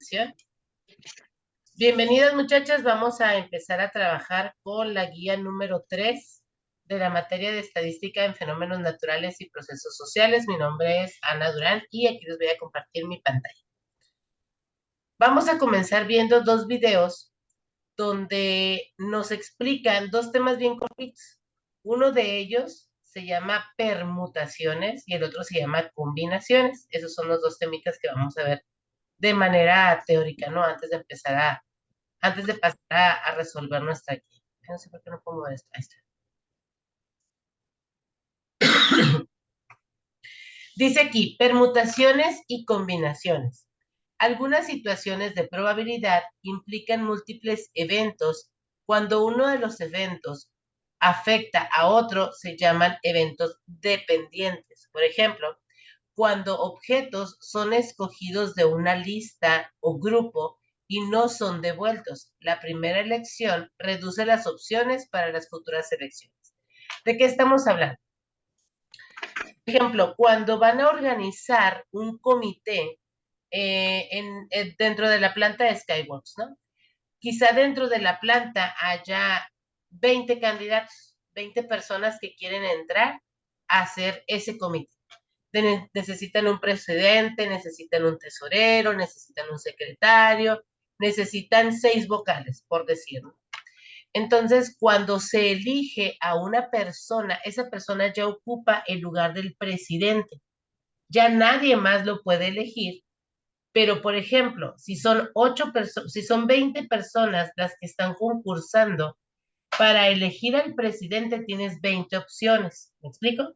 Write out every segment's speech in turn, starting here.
sesión. Bienvenidas muchachas, vamos a empezar a trabajar con la guía número 3 de la materia de estadística en fenómenos naturales y procesos sociales. Mi nombre es Ana Durán y aquí les voy a compartir mi pantalla. Vamos a comenzar viendo dos videos donde nos explican dos temas bien cortitos. Uno de ellos se llama permutaciones y el otro se llama combinaciones. Esos son los dos temitas que vamos a ver de manera teórica, ¿no? Antes de pasar a resolver nuestra guía. No sé por qué no puedo mover esto. Ahí está. Dice aquí, permutaciones y combinaciones. Algunas situaciones de probabilidad implican múltiples eventos. Cuando uno de los eventos afecta a otro, se llaman eventos dependientes. Por ejemplo, cuando objetos son escogidos de una lista o grupo y no son devueltos. La primera elección reduce las opciones para las futuras elecciones. ¿De qué estamos hablando? Por ejemplo, cuando van a organizar un comité dentro de la planta de Skyworks, ¿no? Quizá dentro de la planta haya 20 candidatos, 20 personas que quieren entrar a hacer ese comité. Necesitan un presidente, necesitan un tesorero, necesitan un secretario, necesitan 6 vocales, por decirlo. Entonces, cuando se elige a una persona, esa persona ya ocupa el lugar del presidente. Ya nadie más lo puede elegir. Pero, por ejemplo, si son 20 personas las que están concursando, para elegir al presidente tienes 20 opciones. ¿Me explico?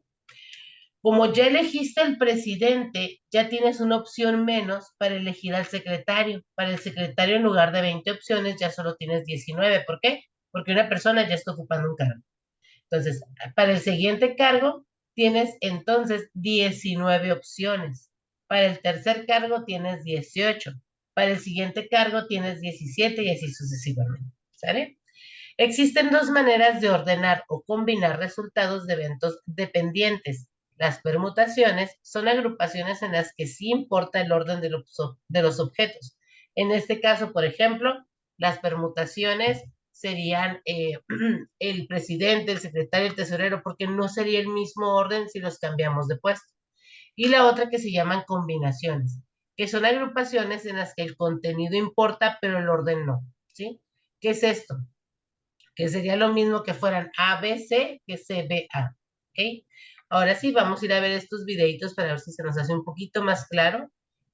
Como ya elegiste al presidente, ya tienes una opción menos para elegir al secretario. Para el secretario, en lugar de 20 opciones, ya solo tienes 19. ¿Por qué? Porque una persona ya está ocupando un cargo. Entonces, para el siguiente cargo, tienes entonces 19 opciones. Para el tercer cargo tienes 18. Para el siguiente cargo tienes 17 y así sucesivamente. ¿Sale? Existen dos maneras de ordenar o combinar resultados de eventos dependientes. Las permutaciones son agrupaciones en las que sí importa el orden de los objetos. En este caso, por ejemplo, las permutaciones serían el presidente, el secretario, el tesorero, porque no sería el mismo orden si los cambiamos de puesto. Y la otra que se llaman combinaciones, que son agrupaciones en las que el contenido importa, pero el orden no, ¿sí? ¿Qué es esto? Que sería lo mismo que fueran ABC que CBA, ¿ok? Ahora sí, vamos a ir a ver estos videitos para ver si se nos hace un poquito más claro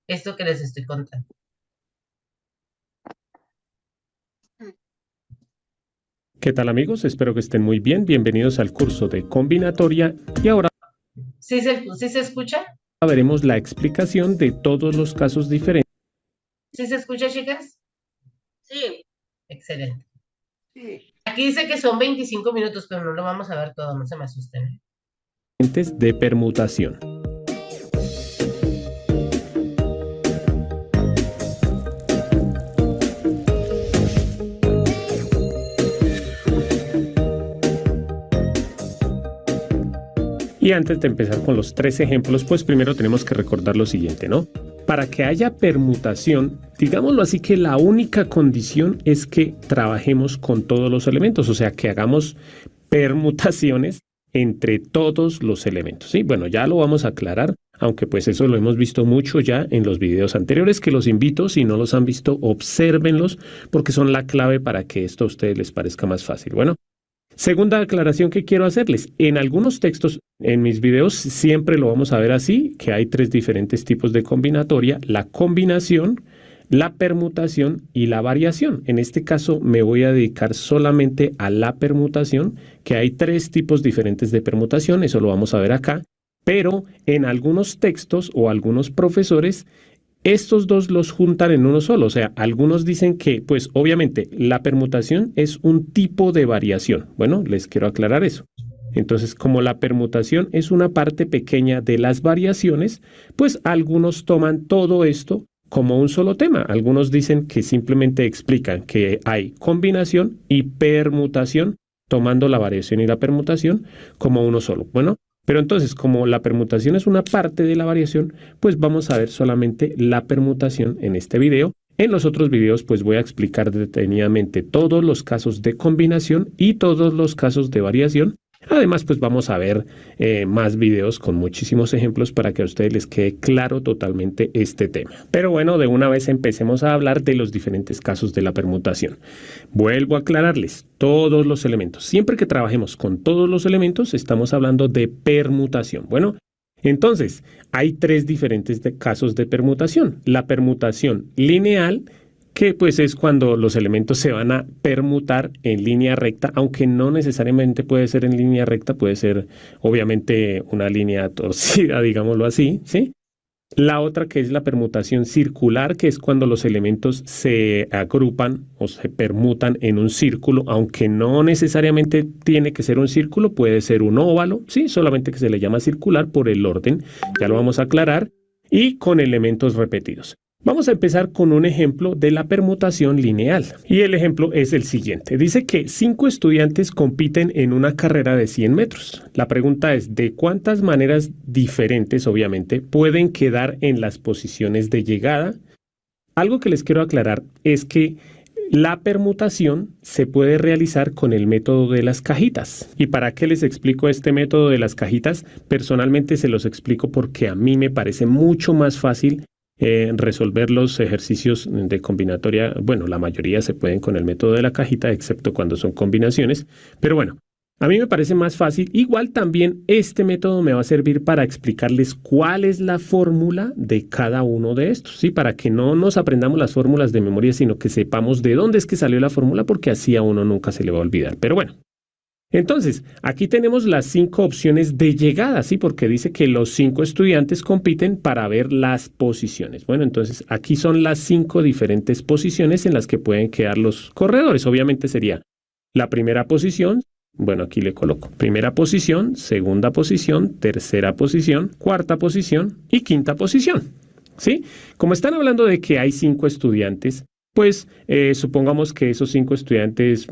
esto que les estoy contando. ¿Qué tal amigos? Espero que estén muy bien. Bienvenidos al curso de combinatoria y ahora ¿Sí se escucha? veremos la explicación de todos los casos diferentes. ¿Sí se escucha, chicas? Sí. Excelente. Sí. Aquí dice que son 25 minutos, pero no lo vamos a ver todo, no se me asusten. De permutación. Y antes de empezar con los 3 ejemplos, pues primero tenemos que recordar lo siguiente, ¿no? Para que haya permutación, digámoslo así, que la única condición es que trabajemos con todos los elementos, o sea, que hagamos permutaciones entre todos los elementos, ¿sí? Bueno, ya lo vamos a aclarar, aunque pues eso lo hemos visto mucho ya en los videos anteriores, que los invito, si no los han visto, obsérvenlos, porque son la clave para que esto a ustedes les parezca más fácil. Bueno. Segunda aclaración que quiero hacerles, en algunos textos, en mis videos siempre lo vamos a ver así, que hay 3 diferentes tipos de combinatoria, la combinación, la permutación y la variación. En este caso me voy a dedicar solamente a la permutación, que hay 3 tipos diferentes de permutación, eso lo vamos a ver acá, pero en algunos textos o algunos profesores estos dos los juntan en uno solo, o sea, algunos dicen que, pues obviamente, la permutación es un tipo de variación. Bueno, les quiero aclarar eso. Entonces, como la permutación es una parte pequeña de las variaciones, pues algunos toman todo esto como un solo tema. Algunos dicen que simplemente explican que hay combinación y permutación, tomando la variación y la permutación como uno solo. Bueno. Pero entonces, como la permutación es una parte de la variación, pues vamos a ver solamente la permutación en este video. En los otros videos pues voy a explicar detenidamente todos los casos de combinación y todos los casos de variación. Además pues vamos a ver más videos con muchísimos ejemplos para que a ustedes les quede claro totalmente este tema. Pero bueno, de una vez empecemos a hablar de los diferentes casos de la permutación. Vuelvo a aclararles todos los elementos. Siempre que trabajemos con todos los elementos estamos hablando de permutación. Bueno, entonces, hay tres diferentes casos de permutación. La permutación lineal, que pues es cuando los elementos se van a permutar en línea recta, aunque no necesariamente puede ser en línea recta, puede ser obviamente una línea torcida, digámoslo así, ¿sí? La otra que es la permutación circular, que es cuando los elementos se agrupan o se permutan en un círculo, aunque no necesariamente tiene que ser un círculo, puede ser un óvalo, sí, solamente que se le llama circular por el orden, ya lo vamos a aclarar, y con elementos repetidos. Vamos a empezar con un ejemplo de la permutación lineal. Y el ejemplo es el siguiente. Dice que 5 estudiantes compiten en una carrera de 100 metros. La pregunta es, ¿de cuántas maneras diferentes, obviamente, pueden quedar en las posiciones de llegada? Algo que les quiero aclarar es que la permutación se puede realizar con el método de las cajitas. ¿Y para qué les explico este método de las cajitas? Personalmente se los explico porque a mí me parece mucho más fácil resolver los ejercicios de combinatoria. Bueno, la mayoría se pueden con el método de la cajita, excepto cuando son combinaciones. Pero bueno, a mí me parece más fácil. Igual también este método me va a servir para explicarles cuál es la fórmula de cada uno de estos, ¿sí? Para que no nos aprendamos las fórmulas de memoria, sino que sepamos de dónde es que salió la fórmula, porque así a uno nunca se le va a olvidar. Pero bueno. Entonces, aquí tenemos las 5 opciones de llegada, ¿sí? Porque dice que los 5 estudiantes compiten para ver las posiciones. Bueno, entonces aquí son las 5 diferentes posiciones en las que pueden quedar los corredores. Obviamente sería la primera posición, bueno, aquí le coloco primera posición, segunda posición, tercera posición, cuarta posición y quinta posición, ¿sí? Como están hablando de que hay 5 estudiantes, pues supongamos que esos 5 estudiantes,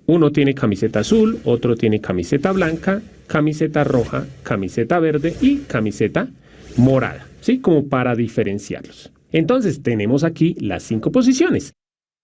uno tiene camiseta azul, otro tiene camiseta blanca, camiseta roja, camiseta verde y camiseta morada, ¿sí? Como para diferenciarlos. Entonces tenemos aquí las 5 posiciones.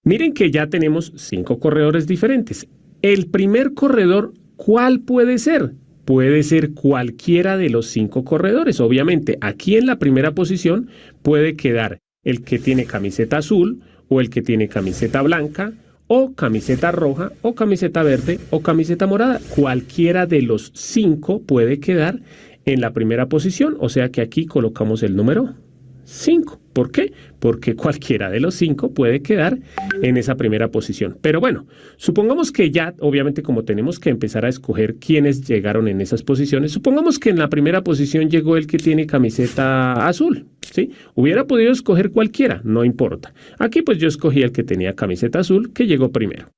Miren que ya tenemos 5 corredores diferentes. El primer corredor, ¿cuál puede ser? Puede ser cualquiera de los 5 corredores. Obviamente, aquí en la primera posición puede quedar el que tiene camiseta azul, o el que tiene camiseta blanca, o camiseta roja, o camiseta verde, o camiseta morada. Cualquiera de los 5 puede quedar en la primera posición, o sea que aquí colocamos el número 5. ¿Por qué? Porque cualquiera de los 5 puede quedar en esa primera posición. Pero bueno, supongamos que ya, obviamente como tenemos que empezar a escoger quiénes llegaron en esas posiciones, supongamos que en la primera posición llegó el que tiene camiseta azul, ¿sí? Hubiera podido escoger cualquiera, no importa. Aquí pues yo escogí el que tenía camiseta azul, que llegó primero.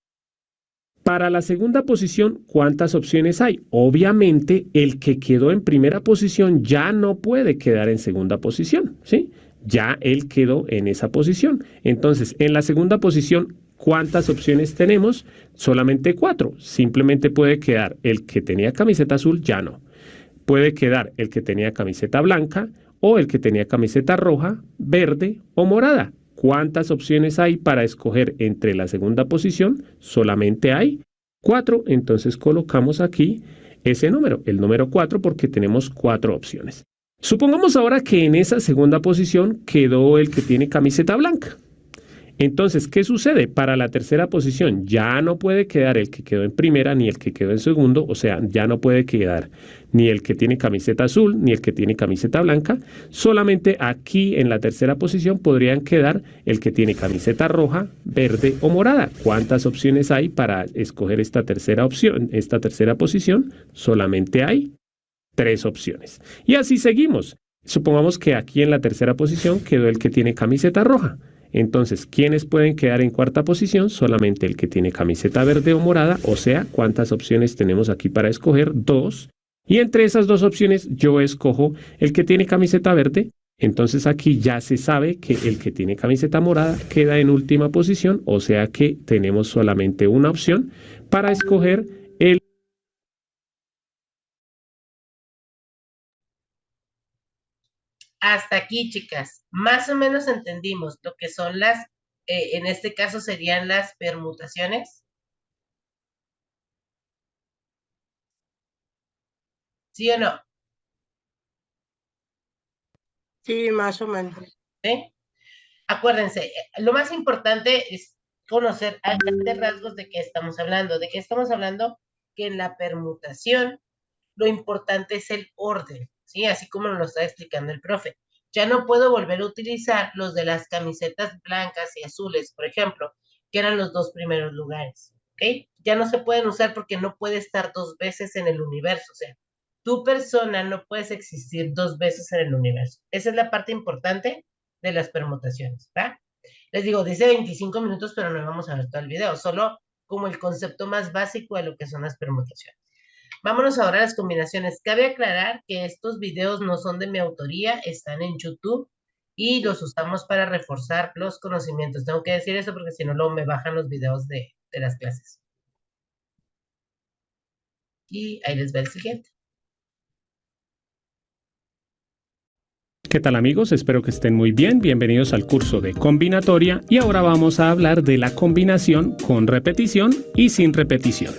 Para la segunda posición, ¿cuántas opciones hay? Obviamente, el que quedó en primera posición ya no puede quedar en segunda posición, ¿sí? Ya él quedó en esa posición. Entonces, en la segunda posición, ¿cuántas opciones tenemos? Solamente 4. Simplemente puede quedar el que tenía camiseta azul, ya no. Puede quedar el que tenía camiseta blanca o el que tenía camiseta roja, verde o morada. ¿Cuántas opciones hay para escoger entre la segunda posición? Solamente hay 4. Entonces colocamos aquí ese número, el número 4, porque tenemos 4 opciones. Supongamos ahora que en esa segunda posición quedó el que tiene camiseta blanca. Entonces, ¿qué sucede? Para la tercera posición ya no puede quedar el que quedó en primera ni el que quedó en segundo, o sea, ya no puede quedar ni el que tiene camiseta azul ni el que tiene camiseta blanca. Solamente aquí en la tercera posición podrían quedar el que tiene camiseta roja, verde o morada. ¿Cuántas opciones hay para escoger esta tercera opción, esta tercera posición? Solamente hay 3 opciones. Y así seguimos. Supongamos que aquí en la tercera posición quedó el que tiene camiseta roja. Entonces, ¿quiénes pueden quedar en cuarta posición? Solamente el que tiene camiseta verde o morada, o sea, ¿cuántas opciones tenemos aquí para escoger? 2. Y entre esas 2 opciones yo escojo el que tiene camiseta verde. Entonces aquí ya se sabe que el que tiene camiseta morada queda en última posición, o sea que tenemos solamente una opción para escoger el... Hasta aquí, chicas. Más o menos entendimos lo que son las en este caso serían las permutaciones. ¿Sí o no? Sí, más o menos. ¿Sí? Acuérdense, lo más importante es conocer a grandes rasgos de qué estamos hablando. ¿De qué estamos hablando? Que en la permutación lo importante es el orden, ¿sí? Así como nos lo está explicando el profe. Ya no puedo volver a utilizar los de las camisetas blancas y azules, por ejemplo, que eran los dos primeros lugares, ¿ok? Ya no se pueden usar porque no puede estar dos veces en el universo, o sea, tu persona no puedes existir dos veces en el universo. Esa es la parte importante de las permutaciones, ¿va? Les digo, dice 25 minutos, pero no vamos a ver todo el video, solo como el concepto más básico de lo que son las permutaciones. Vámonos ahora a las combinaciones. Cabe aclarar que estos videos no son de mi autoría, están en YouTube y los usamos para reforzar los conocimientos. Tengo que decir eso porque si no, luego me bajan los videos de las clases. Y ahí les va el siguiente. ¿Qué tal amigos? Espero que estén muy bien. Bienvenidos al curso de combinatoria y ahora vamos a hablar de la combinación con repetición y sin repetición.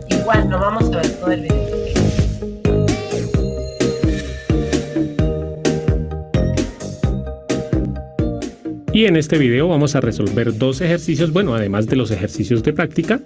Igual, no vamos a ver todo el video. Y en este video vamos a resolver dos ejercicios, bueno, además de los ejercicios de práctica.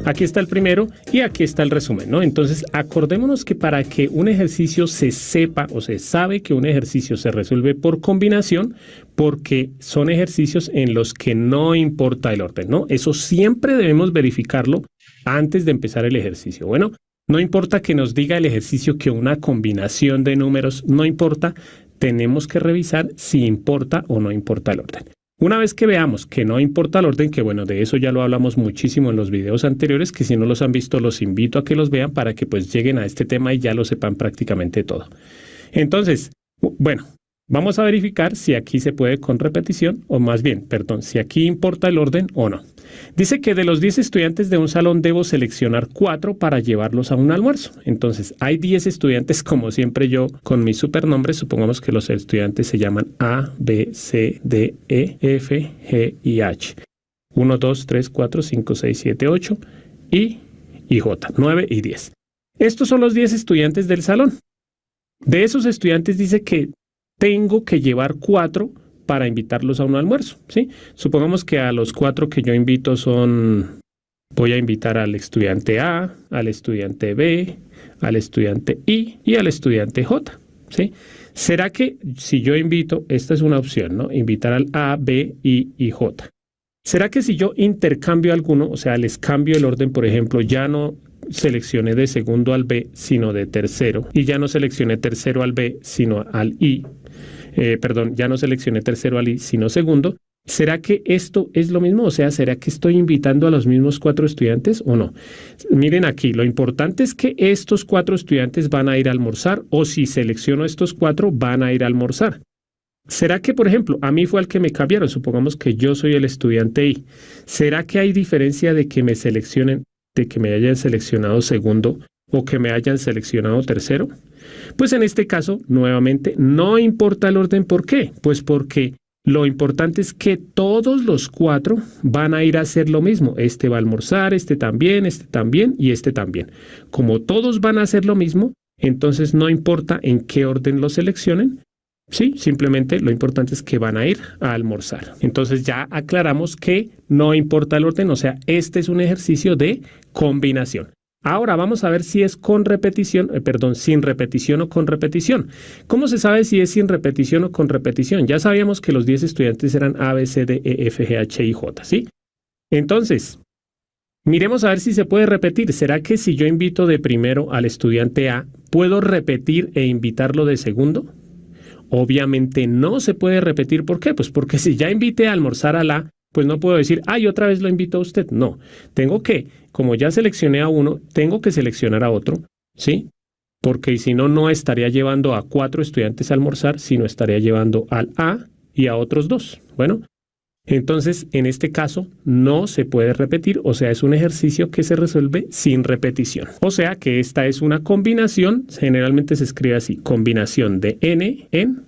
Aquí está el primero y aquí está el resumen, ¿no? Entonces, acordémonos que para que un ejercicio se sepa o se sabe que un ejercicio se resuelve por combinación, porque son ejercicios en los que no importa el orden, ¿no? Eso siempre debemos verificarlo antes de empezar el ejercicio. Bueno, no importa que nos diga el ejercicio que una combinación de números, no importa, tenemos que revisar si importa o no importa el orden. Una vez que veamos que no importa el orden, que bueno, de eso ya lo hablamos muchísimo en los videos anteriores, que si no los han visto los invito a que los vean para que pues lleguen a este tema y ya lo sepan prácticamente todo. Entonces, bueno, vamos a verificar si aquí se puede con repetición o más bien, perdón, si aquí importa el orden o no. Dice que de los 10 estudiantes de un salón debo seleccionar 4 para llevarlos a un almuerzo. Entonces, hay 10 estudiantes, como siempre yo con mis supernombres, supongamos que los estudiantes se llaman A, B, C, D, E, F, G y H. 1, 2, 3, 4, 5, 6, 7, 8 y J, 9 y 10. Estos son los 10 estudiantes del salón. De esos estudiantes dice que tengo que llevar 4 para invitarlos a un almuerzo, ¿sí? Supongamos que a los 4 que yo invito voy a invitar al estudiante A, al estudiante B, al estudiante I y al estudiante J, ¿sí? ¿Será que si yo invito, esta es una opción, ¿no? Invitar al A, B, I y J. ¿Será que si yo intercambio alguno, o sea, les cambio el orden, por ejemplo, ya no seleccioné de segundo al B, sino de tercero, y ya no seleccioné tercero al B, sino al I, ya no seleccioné tercero al I, sino segundo, ¿será que esto es lo mismo? O sea, ¿será que estoy invitando a los mismos 4 estudiantes o no? Miren aquí, lo importante es que estos 4 estudiantes van a ir a almorzar o si selecciono estos 4 van a ir a almorzar. ¿Será que, por ejemplo, a mí fue al que me cambiaron? Supongamos que yo soy el estudiante I. ¿Será que hay diferencia de que me seleccionen, de que me hayan seleccionado segundo o que me hayan seleccionado tercero? Pues en este caso, nuevamente, no importa el orden. ¿Por qué? Pues porque lo importante es que todos los 4 van a ir a hacer lo mismo. Este va a almorzar, este también y este también. Como todos van a hacer lo mismo, entonces no importa en qué orden lo seleccionen. Sí, simplemente lo importante es que van a ir a almorzar. Entonces ya aclaramos que no importa el orden, o sea, este es un ejercicio de combinación. Ahora vamos a ver si es con repetición, sin repetición o con repetición. ¿Cómo se sabe si es sin repetición o con repetición? Ya sabíamos que los 10 estudiantes eran A, B, C, D, E, F, G, H y J, ¿sí? Entonces, miremos a ver si se puede repetir. ¿Será que si yo invito de primero al estudiante A, puedo repetir e invitarlo de segundo? Obviamente no se puede repetir. ¿Por qué? Pues porque si ya invité a almorzar a la, pues no puedo decir, ay, otra vez lo invito a usted. No, tengo que, como ya seleccioné a uno, tengo que seleccionar a otro, ¿sí? Porque si no, no estaría llevando a 4 estudiantes a almorzar, sino estaría llevando al A y a otros 2. Bueno, Entonces, en este caso, no se puede repetir, o sea, es un ejercicio que se resuelve sin repetición. O sea que esta es una combinación, generalmente se escribe así, combinación de n en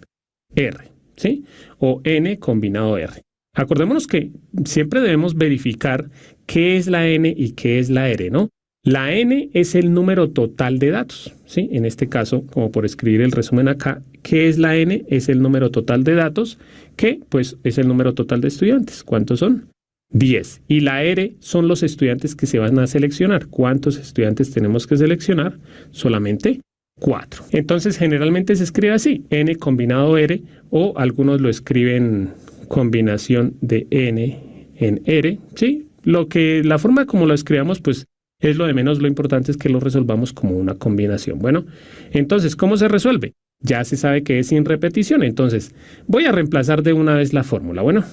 r, ¿sí? O n combinado r. Acordémonos que siempre debemos verificar qué es la n y qué es la r, ¿no? La n es el número total de datos, ¿sí? En este caso, como por escribir el resumen acá, ¿qué es la n? Es el número total de datos, que pues es el número total de estudiantes. ¿Cuántos son? 10. Y la r son los estudiantes que se van a seleccionar. ¿Cuántos estudiantes tenemos que seleccionar? Solamente 4. Entonces, generalmente se escribe así, n combinado r, o algunos lo escriben combinación de n en r, ¿sí? La forma como lo escribamos, pues, es lo de menos, lo importante es que lo resolvamos como una combinación. Bueno, entonces, ¿cómo se resuelve? Ya se sabe que es sin repetición, entonces voy a reemplazar de una vez la fórmula. Bueno,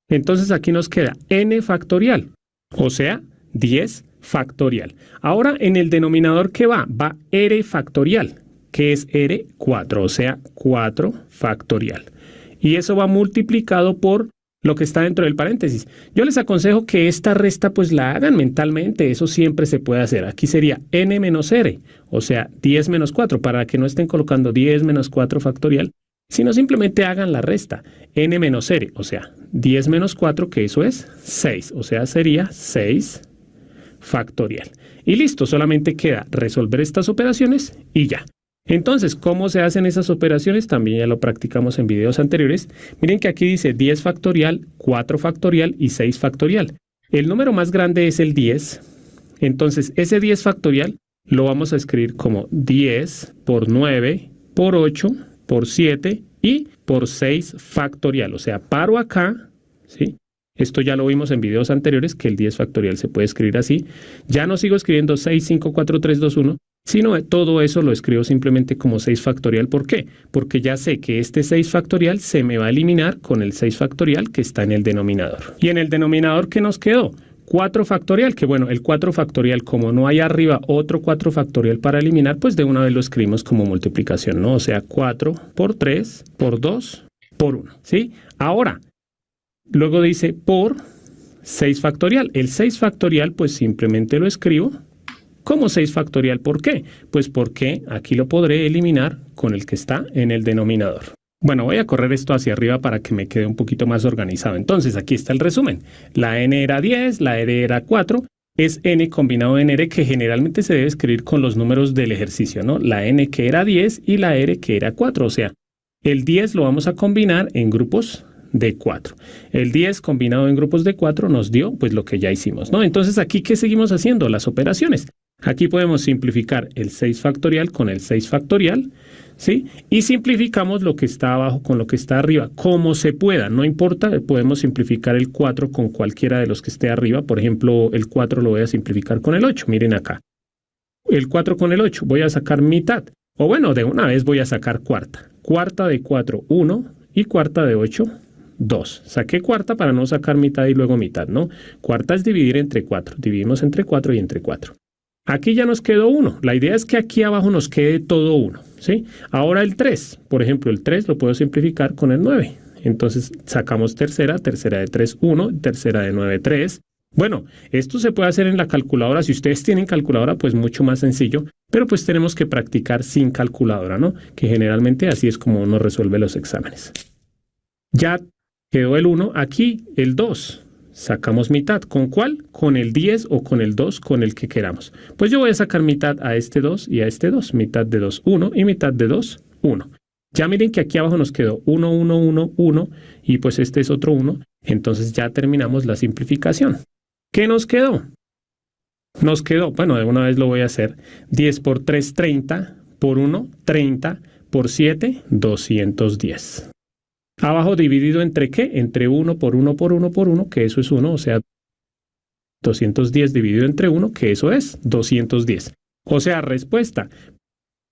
entonces aquí nos queda n factorial, o sea, 10 factorial. Ahora, en el denominador, ¿qué va? Va r factorial, que es r 4, o sea, 4 factorial. Y eso va multiplicado por lo que está dentro del paréntesis. Yo les aconsejo que esta resta pues la hagan mentalmente, eso siempre se puede hacer. Aquí sería n menos r, o sea, 10 menos 4, para que no estén colocando 10 menos 4 factorial, sino simplemente hagan la resta, n menos r, o sea, 10 menos 4, que eso es 6, o sea, sería 6 factorial. Y listo, solamente queda resolver estas operaciones y ya. Entonces, ¿cómo se hacen esas operaciones? También ya lo practicamos en videos anteriores. Miren que aquí dice 10 factorial, 4 factorial y 6 factorial. El número más grande es el 10. Entonces, ese 10 factorial lo vamos a escribir como 10 por 9 por 8 por 7 y por 6 factorial. O sea, paro acá, ¿sí? Esto ya lo vimos en videos anteriores, que el 10 factorial se puede escribir así. Ya no sigo escribiendo 6, 5, 4, 3, 2, 1, sino todo eso lo escribo simplemente como 6 factorial. ¿Por qué? Porque ya sé que este 6 factorial se me va a eliminar con el 6 factorial que está en el denominador. Y en el denominador, ¿qué nos quedó? 4 factorial, que bueno, el 4 factorial, como no hay arriba otro 4 factorial para eliminar, pues de una vez lo escribimos como multiplicación, ¿no? O sea, 4 por 3, por 2, por 1, ¿sí? Ahora, luego dice por 6 factorial. El 6 factorial, pues simplemente lo escribo como 6 factorial. ¿Por qué? Pues porque aquí lo podré eliminar con el que está en el denominador. Bueno, voy a correr esto hacia arriba para que me quede un poquito más organizado. Entonces, aquí está el resumen. La n era 10, la r era 4. Es n combinado en r, que generalmente se debe escribir con los números del ejercicio, ¿no? La n que era 10 y la r que era 4. O sea, el 10 lo vamos a combinar en grupos de 4. El 10 combinado en grupos de 4 nos dio pues lo que ya hicimos, ¿no? Entonces, aquí, ¿qué seguimos haciendo? Las operaciones. Aquí podemos simplificar el 6 factorial con el 6 factorial, ¿sí? Y simplificamos lo que está abajo con lo que está arriba, como se pueda, no importa, podemos simplificar el 4 con cualquiera de los que esté arriba. Por ejemplo, el 4 lo voy a simplificar con el 8, miren acá. El 4 con el 8, voy a sacar mitad, o bueno, de una vez voy a sacar cuarta. Cuarta de 4, 1, y cuarta de 8, 2. Saqué cuarta para no sacar mitad y luego mitad, ¿no? Cuarta es dividir entre 4, dividimos entre 4 y entre 4. Aquí ya nos quedó 1. La idea es que aquí abajo nos quede todo 1, ¿sí? Ahora el 3. Por ejemplo, el 3 lo puedo simplificar con el 9. Entonces sacamos tercera, tercera de 3, 1, tercera de 9, 3. Bueno, esto se puede hacer en la calculadora. Si ustedes tienen calculadora, pues mucho más sencillo. Pero pues tenemos que practicar sin calculadora, ¿no? Que generalmente así es como uno resuelve los exámenes. Ya quedó el 1. Aquí el 2. Sacamos mitad. ¿Con cuál? Con el 10 o con el 2, con el que queramos. Pues yo voy a sacar mitad a este 2 y a este 2. Mitad de 2, 1 y mitad de 2, 1. Ya miren que aquí abajo nos quedó 1, 1, 1, 1 y pues este es otro 1. Entonces ya terminamos la simplificación. ¿Qué nos quedó? Nos quedó, bueno, de una vez lo voy a hacer. 10 por 3, 30, por 1, 30, por 7, 210. Abajo dividido entre ¿qué? Entre 1 por 1 por 1 por 1, que eso es 1, o sea, 210 dividido entre 1, que eso es 210. O sea, respuesta.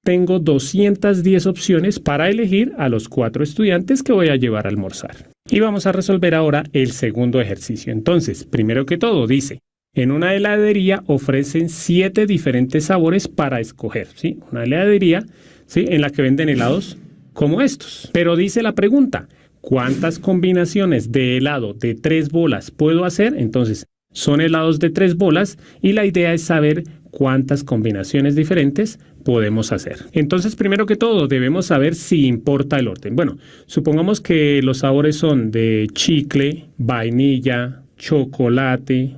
Tengo 210 opciones para elegir a los 4 estudiantes que voy a llevar a almorzar. Y vamos a resolver ahora el segundo ejercicio. Entonces, primero que todo, dice, en una heladería ofrecen 7 diferentes sabores para escoger, ¿sí? Una heladería, ¿sí? En la que venden helados como estos. Pero dice la pregunta, ¿cuántas combinaciones de helado de 3 bolas puedo hacer? Entonces, son helados de 3 bolas y la idea es saber cuántas combinaciones diferentes podemos hacer. Entonces, primero que todo, debemos saber si importa el orden. Bueno, supongamos que los sabores son de chicle, vainilla, chocolate,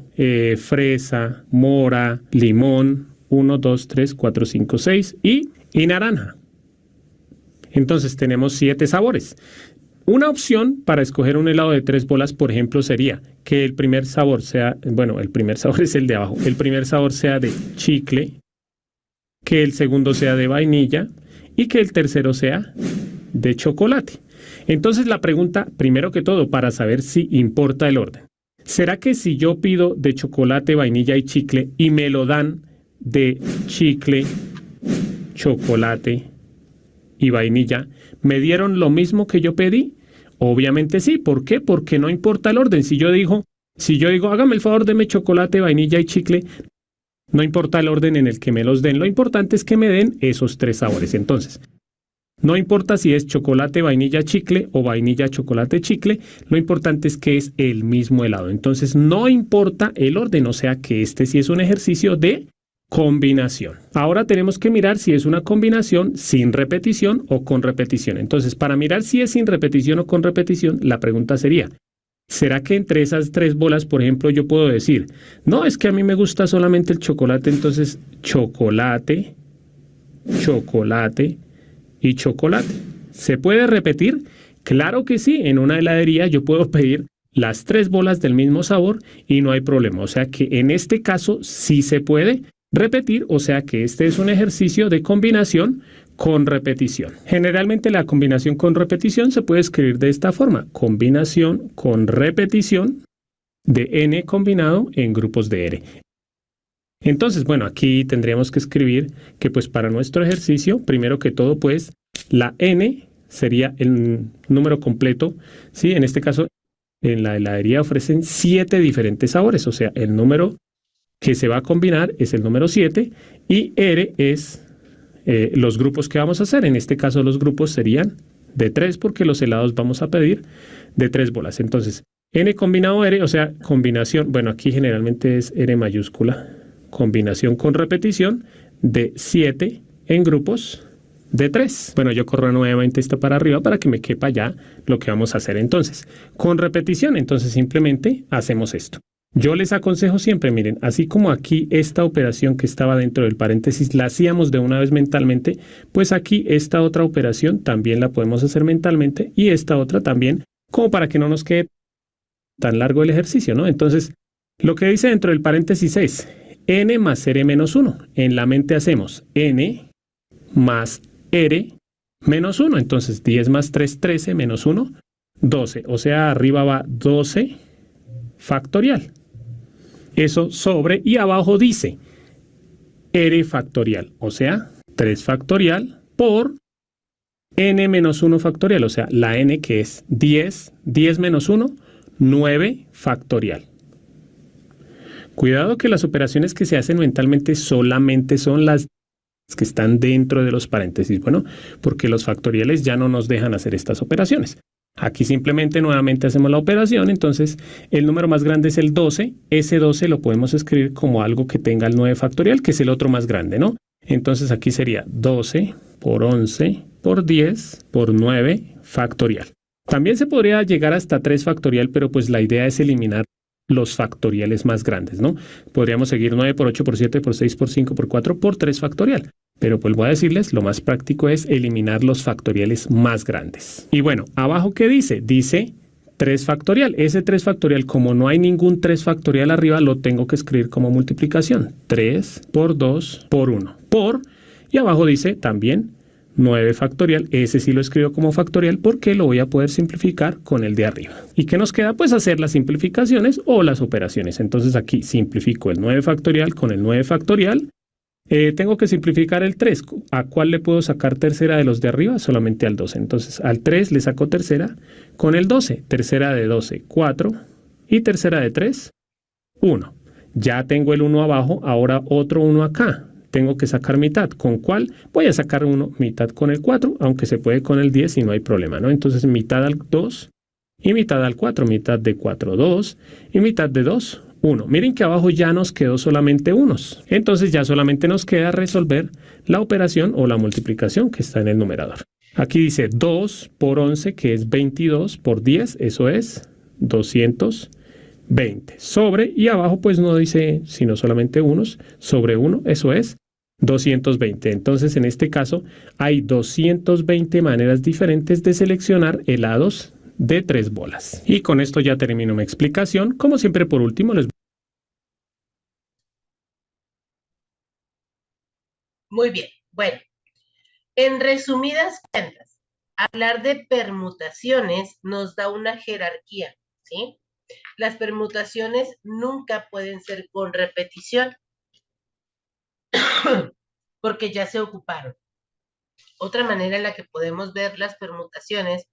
fresa, mora, limón, 1, 2, 3, 4, 5, 6 y naranja. Entonces tenemos 7 sabores. Una opción para escoger un helado de 3 bolas, por ejemplo, sería que el primer sabor sea, bueno, el primer sabor es el de abajo, el primer sabor sea de chicle, que el segundo sea de vainilla y que el tercero sea de chocolate. Entonces la pregunta, primero que todo, para saber si importa el orden. ¿Será que si yo pido de chocolate, vainilla y chicle y me lo dan de chicle, chocolate y vainilla, me dieron lo mismo que yo pedí? Obviamente sí. ¿Por qué? Porque no importa el orden. Si yo digo, hágame el favor, deme chocolate, vainilla y chicle, no importa el orden en el que me los den. Lo importante es que me den esos 3 sabores. Entonces, no importa si es chocolate, vainilla, chicle o vainilla, chocolate, chicle, lo importante es que es el mismo helado. Entonces, no importa el orden, o sea que este sí es un ejercicio de combinación. Ahora tenemos que mirar si es una combinación sin repetición o con repetición. Entonces, para mirar si es sin repetición o con repetición, la pregunta sería, ¿será que entre esas 3 bolas, por ejemplo, yo puedo decir, no, es que a mí me gusta solamente el chocolate, entonces chocolate, chocolate y chocolate? ¿Se puede repetir? Claro que sí. En una heladería yo puedo pedir las 3 bolas del mismo sabor y no hay problema. O sea que en este caso sí se puede repetir, o sea que este es un ejercicio de combinación con repetición. Generalmente la combinación con repetición se puede escribir de esta forma: combinación con repetición de n combinado en grupos de r. Entonces, bueno, aquí tendríamos que escribir que pues para nuestro ejercicio, primero que todo, pues la n sería el número completo, ¿sí? En este caso, en la heladería ofrecen 7 diferentes sabores, o sea, el número que se va a combinar es el número 7 y R es los grupos que vamos a hacer. En este caso los grupos serían de 3 porque los helados vamos a pedir de 3 bolas. Entonces, N combinado R, o sea, combinación, bueno, aquí generalmente es R mayúscula, combinación con repetición de 7 en grupos de 3. Bueno, yo corro nuevamente esto para arriba para que me quepa ya lo que vamos a hacer entonces. Con repetición, entonces simplemente hacemos esto. Yo les aconsejo siempre, miren, así como aquí esta operación que estaba dentro del paréntesis la hacíamos de una vez mentalmente, pues aquí esta otra operación también la podemos hacer mentalmente y esta otra también, como para que no nos quede tan largo el ejercicio, ¿no? Entonces, lo que dice dentro del paréntesis es n más r menos 1. En la mente hacemos n más r menos 1. Entonces, 10 más 3, 13, menos 1, 12. O sea, arriba va 12 factorial. Eso sobre y abajo dice r factorial, o sea, 3 factorial por n menos 1 factorial, o sea, la n que es 10, 10 menos 1, 9 factorial. Cuidado que las operaciones que se hacen mentalmente solamente son las que están dentro de los paréntesis, bueno, porque los factoriales ya no nos dejan hacer estas operaciones. Aquí simplemente nuevamente hacemos la operación, entonces el número más grande es el 12, ese 12 lo podemos escribir como algo que tenga el 9 factorial, que es el otro más grande, ¿no? Entonces aquí sería 12 por 11 por 10 por 9 factorial. También se podría llegar hasta 3 factorial, pero pues la idea es eliminar los factoriales más grandes, ¿no? Podríamos seguir 9 por 8 por 7 por 6 por 5 por 4 por 3 factorial. Pero pues voy a decirles, lo más práctico es eliminar los factoriales más grandes. Y bueno, abajo ¿qué dice? Dice 3 factorial. Ese 3 factorial, como no hay ningún 3 factorial arriba, lo tengo que escribir como multiplicación. 3 por 2 por 1 por, y abajo dice también 9 factorial. Ese sí lo escribo como factorial porque lo voy a poder simplificar con el de arriba. ¿Y qué nos queda? Pues hacer las simplificaciones o las operaciones. Entonces aquí simplifico el 9 factorial con el 9 factorial. Tengo que simplificar el 3. ¿A cuál le puedo sacar tercera de los de arriba? Solamente al 12. Entonces al 3 le saco tercera con el 12. Tercera de 12, 4. Y tercera de 3, 1. Ya tengo el 1 abajo, ahora otro 1 acá. Tengo que sacar mitad. ¿Con cuál? Voy a sacar mitad con el 4, aunque se puede con el 10 y no hay problema, ¿no? Entonces mitad al 2 Y mitad al 4, mitad de 4, 2. Y mitad de 2, 1. Miren que abajo ya nos quedó solamente unos. Entonces ya solamente nos queda resolver la operación o la multiplicación que está en el numerador. Aquí dice 2 por 11, que es 22, por 10, eso es 220. Sobre, y abajo pues no dice sino solamente unos, sobre 1, eso es 220. Entonces en este caso hay 220 maneras diferentes de seleccionar helados de 3 bolas. Y con esto ya termino mi explicación. Como siempre, por último les... Muy bien. Bueno, en resumidas cuentas, hablar de permutaciones nos da una jerarquía, ¿sí? Las permutaciones nunca pueden ser con repetición porque ya se ocuparon. Otra manera en la que podemos ver las permutaciones,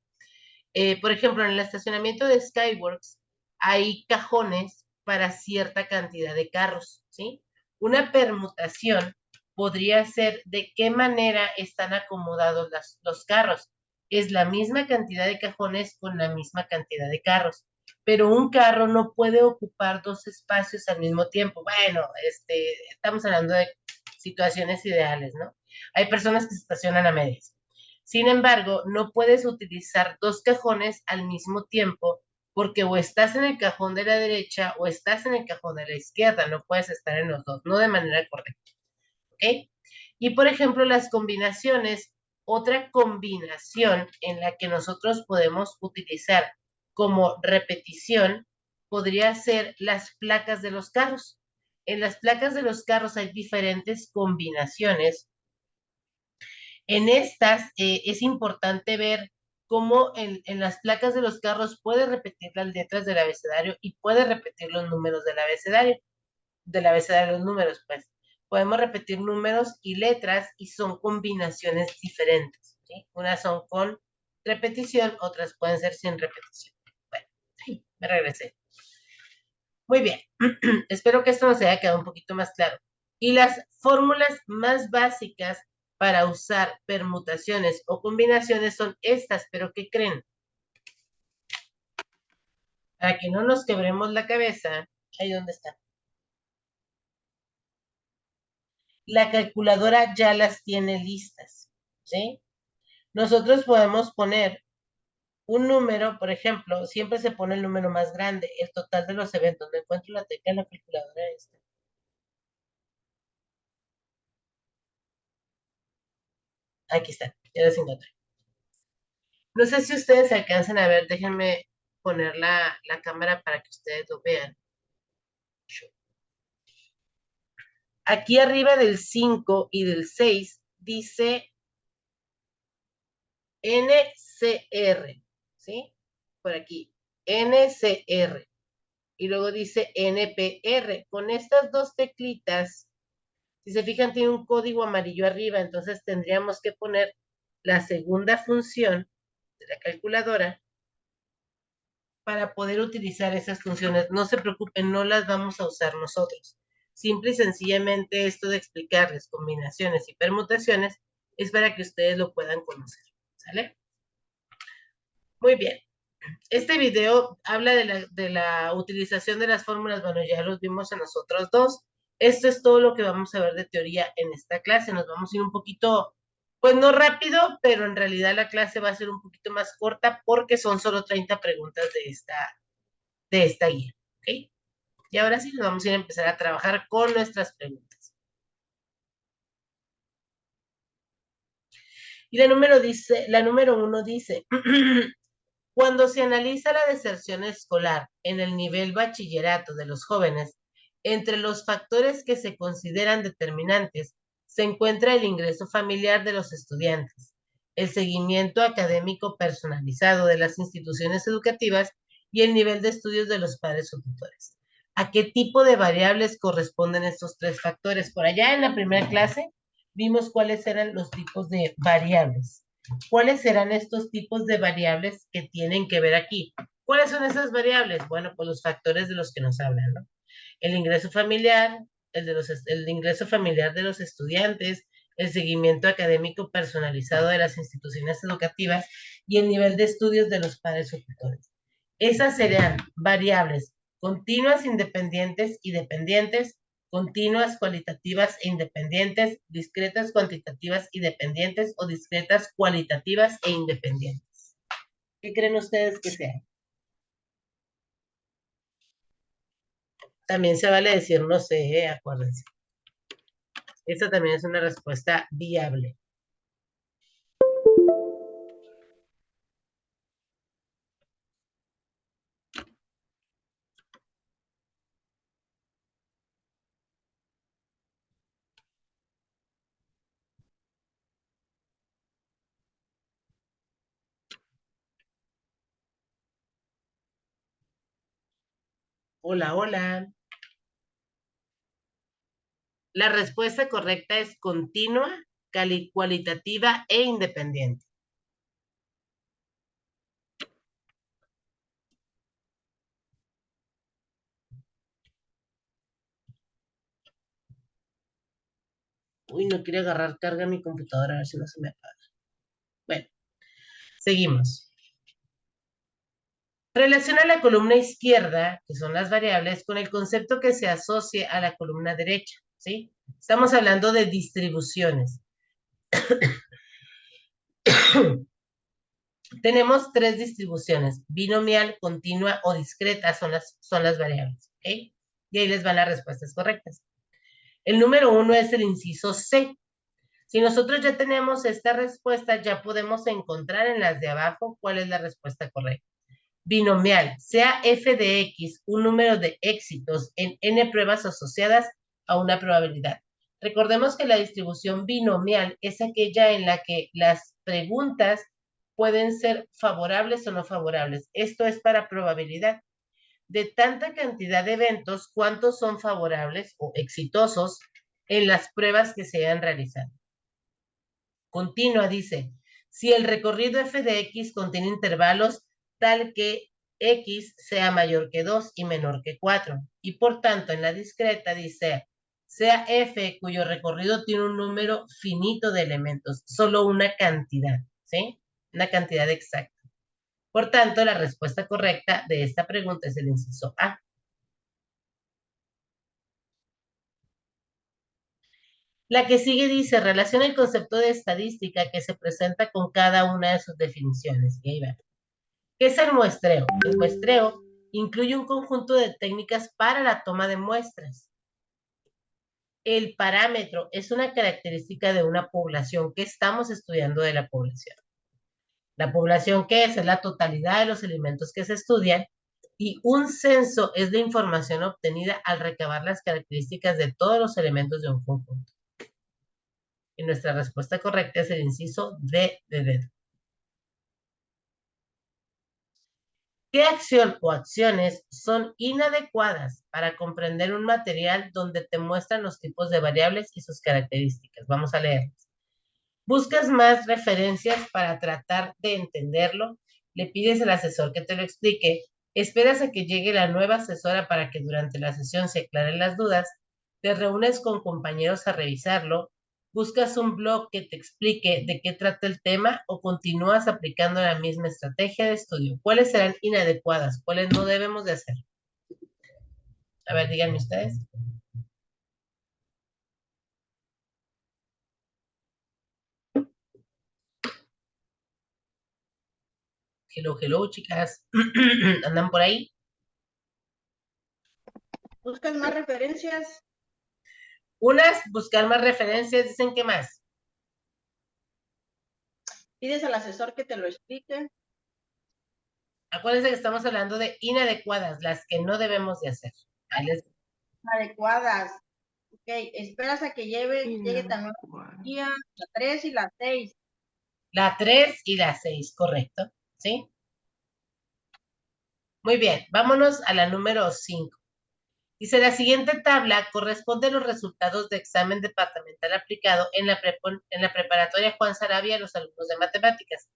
por ejemplo, en el estacionamiento de Skyworks hay cajones para cierta cantidad de carros, ¿sí? Una permutación podría ser de qué manera están acomodados los carros. Es la misma cantidad de cajones con la misma cantidad de carros, pero un carro no puede ocupar dos espacios al mismo tiempo. Bueno, estamos hablando de situaciones ideales, ¿no? Hay personas que se estacionan a medias. Sin embargo, no puedes utilizar dos cajones al mismo tiempo porque o estás en el cajón de la derecha o estás en el cajón de la izquierda, no puedes estar en los dos, no de manera correcta, ¿ok? Y por ejemplo, las combinaciones, otra combinación en la que nosotros podemos utilizar como repetición podría ser las placas de los carros. En las placas de los carros hay diferentes combinaciones. En estas es importante ver cómo en las placas de los carros puede repetir las letras del abecedario y puede repetir los números del abecedario de los números, pues. Podemos repetir números y letras y son combinaciones diferentes, ¿sí? Unas son con repetición, otras pueden ser sin repetición. Bueno, sí, me regresé. Muy bien, espero que esto nos haya quedado un poquito más claro. Y las fórmulas más básicas para usar permutaciones o combinaciones son estas, pero ¿qué creen? Para que no nos quebremos la cabeza, ahí donde está. La calculadora ya las tiene listas, ¿sí? Nosotros podemos poner un número, por ejemplo, siempre se pone el número más grande, el total de los eventos. Me encuentro la tecla en la calculadora esta. Aquí está, ya las encontré. No sé si ustedes alcanzan a ver, déjenme poner la cámara para que ustedes lo vean. Aquí arriba del 5 y del 6 dice NCR, ¿sí? Por aquí, NCR. Y luego dice NPR. Con estas dos teclitas, si se fijan, tiene un código amarillo arriba, entonces tendríamos que poner la segunda función de la calculadora para poder utilizar esas funciones. No se preocupen, no las vamos a usar nosotros. Simple y sencillamente esto de explicarles combinaciones y permutaciones es para que ustedes lo puedan conocer. ¿Sale? Muy bien. Este video habla de la utilización de las fórmulas, bueno, ya los vimos a nosotros dos. Esto es todo lo que vamos a ver de teoría en esta clase. Nos vamos a ir un poquito, pues no rápido, pero en realidad la clase va a ser un poquito más corta porque son solo 30 preguntas de esta guía. ¿Ok? Y ahora sí, nos vamos a ir a empezar a trabajar con nuestras preguntas. Y la número 1 dice, cuando se analiza la deserción escolar en el nivel bachillerato de los jóvenes, entre los factores que se consideran determinantes se encuentra el ingreso familiar de los estudiantes, el seguimiento académico personalizado de las instituciones educativas y el nivel de estudios de los padres o tutores. ¿A qué tipo de variables corresponden estos tres factores? Por allá en la primera clase vimos cuáles eran los tipos de variables. ¿Cuáles serán estos tipos de variables que tienen que ver aquí? ¿Cuáles son esas variables? Bueno, pues los factores de los que nos hablan, ¿no? El ingreso familiar, el ingreso familiar de los estudiantes, el seguimiento académico personalizado de las instituciones educativas y el nivel de estudios de los padres o tutores. Esas serían variables continuas, independientes y dependientes, continuas, cualitativas e independientes, discretas, cuantitativas y dependientes o discretas, cualitativas e independientes. ¿Qué creen ustedes que sea? También se vale decir no sé, acuérdense. Esta también es una respuesta viable. Hola, hola. La respuesta correcta es continua, cualitativa e independiente. Uy, no quiere agarrar carga mi computadora, a ver si no se me apaga. Bueno, seguimos. Relaciona la columna izquierda, que son las variables, con el concepto que se asocie a la columna derecha, ¿sí? Estamos hablando de distribuciones. Tenemos tres distribuciones, binomial, continua o discreta son las variables, ¿ok? Y ahí les van las respuestas correctas. El número 1 es el inciso C. Si nosotros ya tenemos esta respuesta, ya podemos encontrar en las de abajo cuál es la respuesta correcta. Binomial, sea f de x un número de éxitos en n pruebas asociadas a una probabilidad. Recordemos que la distribución binomial es aquella en la que las preguntas pueden ser favorables o no favorables. Esto es para probabilidad. De tanta cantidad de eventos, ¿cuántos son favorables o exitosos en las pruebas que se hayan realizado? Continua dice, si el recorrido f de x contiene intervalos tal que x sea mayor que 2 y menor que 4. Y por tanto, en la discreta dice, sea f cuyo recorrido tiene un número finito de elementos, solo una cantidad, ¿sí? Una cantidad exacta. Por tanto, la respuesta correcta de esta pregunta es el inciso A. La que sigue dice, relaciona el concepto de estadística que se presenta con cada una de sus definiciones. Y ahí va. ¿Qué es el muestreo? El muestreo incluye un conjunto de técnicas para la toma de muestras. El parámetro es una característica de una población. ¿Qué estamos estudiando de la población? La población, ¿qué es? Es la totalidad de los elementos que se estudian. Y un censo es la información obtenida al recabar las características de todos los elementos de un conjunto. Y nuestra respuesta correcta es el inciso D de dedo. ¿Qué acción o acciones son inadecuadas para comprender un material donde te muestran los tipos de variables y sus características? Vamos a leerlas. Buscas más referencias para tratar de entenderlo, le pides al asesor que te lo explique, esperas a que llegue la nueva asesora para que durante la sesión se aclaren las dudas, te reúnes con compañeros a revisarlo, buscas un blog que te explique de qué trata el tema o continúas aplicando la misma estrategia de estudio. ¿Cuáles serán inadecuadas? ¿Cuáles no debemos de hacer? A ver, díganme ustedes. Hello, hello, chicas. ¿Andan por ahí? ¿Buscas más referencias? Unas, buscar más referencias, dicen que más. ¿Pides al asesor que te lo explique? Acuérdense que estamos hablando de inadecuadas, las que no debemos de hacer. Adecuadas. Ok, esperas a que llegue también la 3 y la 6. La 3 y la 6, correcto. ¿Sí? Muy bien, vámonos a la número 5. Dice, la siguiente tabla corresponde a los resultados de examen departamental aplicado en la preparatoria Juan Sarabia a los alumnos de matemáticas.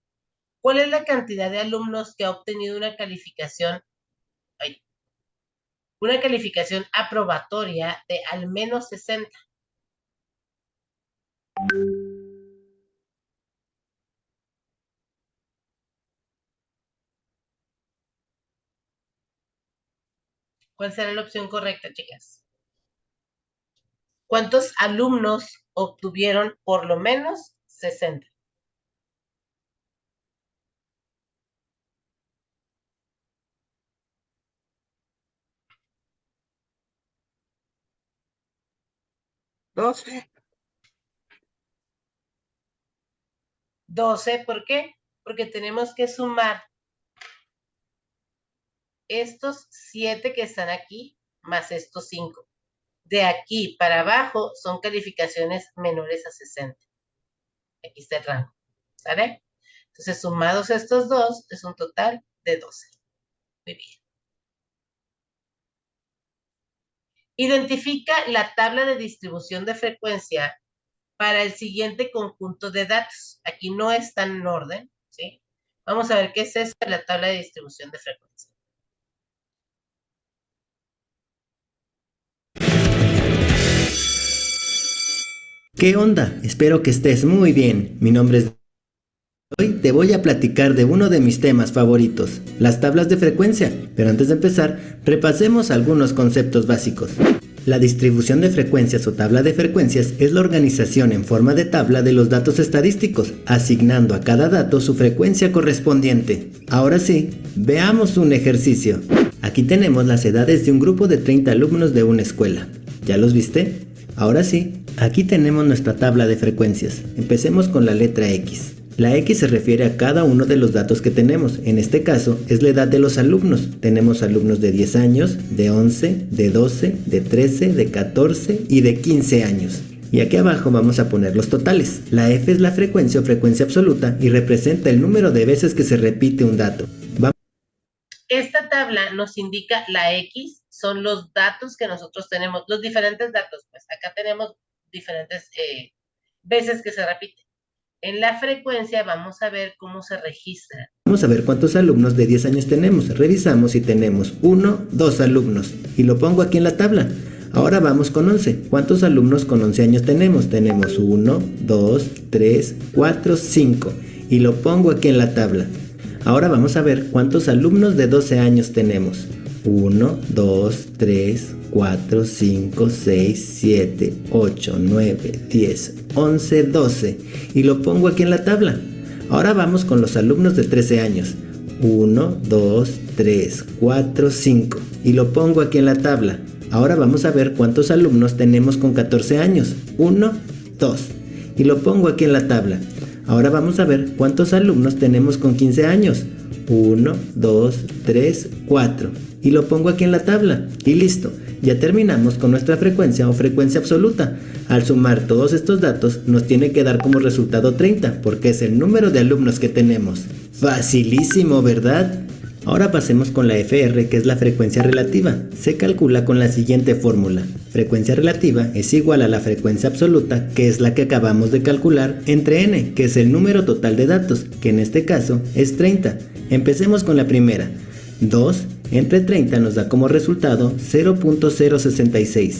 ¿Cuál es la cantidad de alumnos que ha obtenido una calificación aprobatoria de al menos 60? ¿Cuál será la opción correcta, chicas? ¿Cuántos alumnos obtuvieron por lo menos 60? ¿12? 12, ¿por qué? Porque tenemos que sumar estos 7 que están aquí más estos 5. De aquí para abajo son calificaciones menores a 60. Aquí está el rango, ¿sale? Entonces, sumados estos dos, es un total de 12. Muy bien. Identifica la tabla de distribución de frecuencia para el siguiente conjunto de datos. Aquí no están en orden, ¿sí? Vamos a ver qué es esta, la tabla de distribución de frecuencia. ¿Qué onda? Espero que estés muy bien. Mi nombre es... Hoy te voy a platicar de uno de mis temas favoritos, las tablas de frecuencia. Pero antes de empezar, repasemos algunos conceptos básicos. La distribución de frecuencias o tabla de frecuencias es la organización en forma de tabla de los datos estadísticos, asignando a cada dato su frecuencia correspondiente. Ahora sí, veamos un ejercicio. Aquí tenemos las edades de un grupo de 30 alumnos de una escuela. ¿Ya los viste? Ahora sí, aquí tenemos nuestra tabla de frecuencias. Empecemos con la letra X. La X se refiere a cada uno de los datos que tenemos. En este caso es la edad de los alumnos. Tenemos alumnos de 10 años, de 11, de 12, de 13, de 14 y de 15 años. Y aquí abajo vamos a poner los totales. La F es la frecuencia o frecuencia absoluta y representa el número de veces que se repite un dato. Esta tabla nos indica la X, son los datos que nosotros tenemos, los diferentes datos, pues acá tenemos diferentes veces que se repite. En la frecuencia vamos a ver cómo se registra. Vamos a ver cuántos alumnos de 10 años tenemos. Revisamos si tenemos 1, 2 alumnos y lo pongo aquí en la tabla. Ahora vamos con 11. ¿Cuántos alumnos con 11 años tenemos? Tenemos 1, 2, 3, 4, 5 y lo pongo aquí en la tabla. Ahora vamos a ver cuántos alumnos de 12 años tenemos. 1, 2, 3, 4, 5, 6, 7, 8, 9, 10, 11, 12 y lo pongo aquí en la tabla. Ahora vamos con los alumnos de 13 años. 1, 2, 3, 4, 5 y lo pongo aquí en la tabla. Ahora vamos a ver cuántos alumnos tenemos con 14 años. 1, 2 y lo pongo aquí en la tabla. Ahora vamos a ver cuántos alumnos tenemos con 15 años. 1, 2, 3, 4 y lo pongo aquí en la tabla y listo. Ya terminamos con nuestra frecuencia o frecuencia absoluta. Al sumar todos estos datos nos tiene que dar como resultado 30 porque es el número de alumnos que tenemos. Facilísimo, ¿verdad? Ahora pasemos con la FR, que es la frecuencia relativa. Se calcula con la siguiente fórmula. Frecuencia relativa es igual a la frecuencia absoluta, que es la que acabamos de calcular, entre n, que es el número total de datos, que en este caso es 30. Empecemos con la primera. 2 entre 30 nos da como resultado 0.066.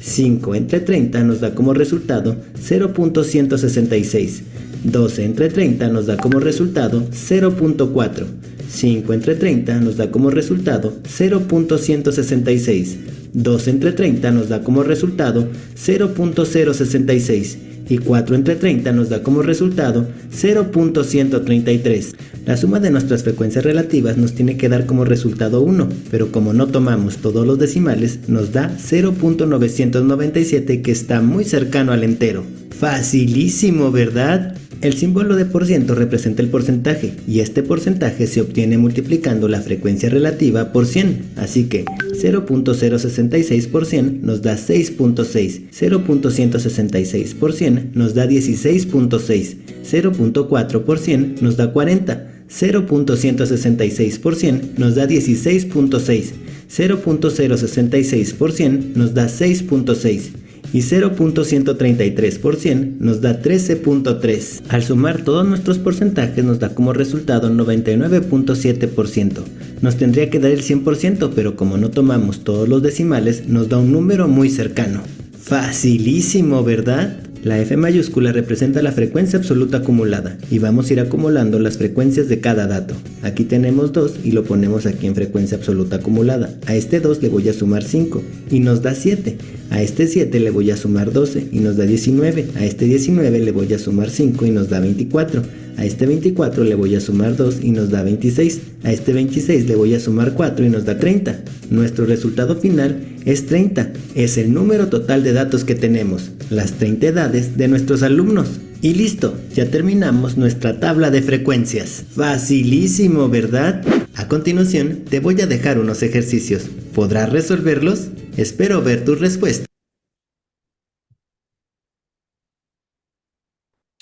5 entre 30 nos da como resultado 0.166. 12 entre 30 nos da como resultado 0.4. 5 entre 30 nos da como resultado 0.166. 2 entre 30 nos da como resultado 0.066. Y 4 entre 30 nos da como resultado 0.133. La suma de nuestras frecuencias relativas nos tiene que dar como resultado 1, pero como no tomamos todos los decimales, nos da 0.997, que está muy cercano al entero. Facilísimo, ¿verdad? El símbolo de por ciento representa el porcentaje, y este porcentaje se obtiene multiplicando la frecuencia relativa por 100, así que 0.066 por 100 nos da 6.6, 0.166 por 100 nos da 16.6, 0.4 por 100 nos da 40, 0.166 por 100 nos da 16.6, 0.066 por 100 nos da 6.6 y 0.133 por 100 nos da 13.3. Al sumar todos nuestros porcentajes nos da como resultado 99.7%. Nos tendría que dar el 100%, pero como no tomamos todos los decimales nos da un número muy cercano. Facilísimo, ¿verdad? La F mayúscula representa la frecuencia absoluta acumulada y vamos a ir acumulando las frecuencias de cada dato. Aquí tenemos 2 y lo ponemos aquí en frecuencia absoluta acumulada. A este 2 le voy a sumar 5 y nos da 7. A este 7 le voy a sumar 12 y nos da 19. A este 19 le voy a sumar 5 y nos da 24. A este 24 le voy a sumar 2 y nos da 26. A este 26 le voy a sumar 4 y nos da 30. Nuestro resultado final es 30. Es el número total de datos que tenemos, las 30 edades de nuestros alumnos. Y listo, ya terminamos nuestra tabla de frecuencias. Facilísimo, ¿verdad? A continuación, te voy a dejar unos ejercicios. ¿Podrás resolverlos? Espero ver tus respuestas.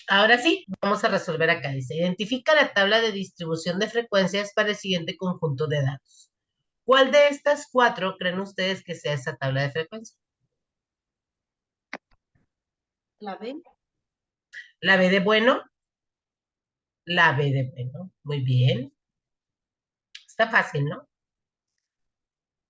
Ahora sí, vamos a resolver acá. Dice, identifica la tabla de distribución de frecuencias para el siguiente conjunto de datos. ¿Cuál de estas 4 creen ustedes que sea esa tabla de frecuencias? La B. La B de bueno. La B de bueno. Muy bien. Está fácil, ¿no?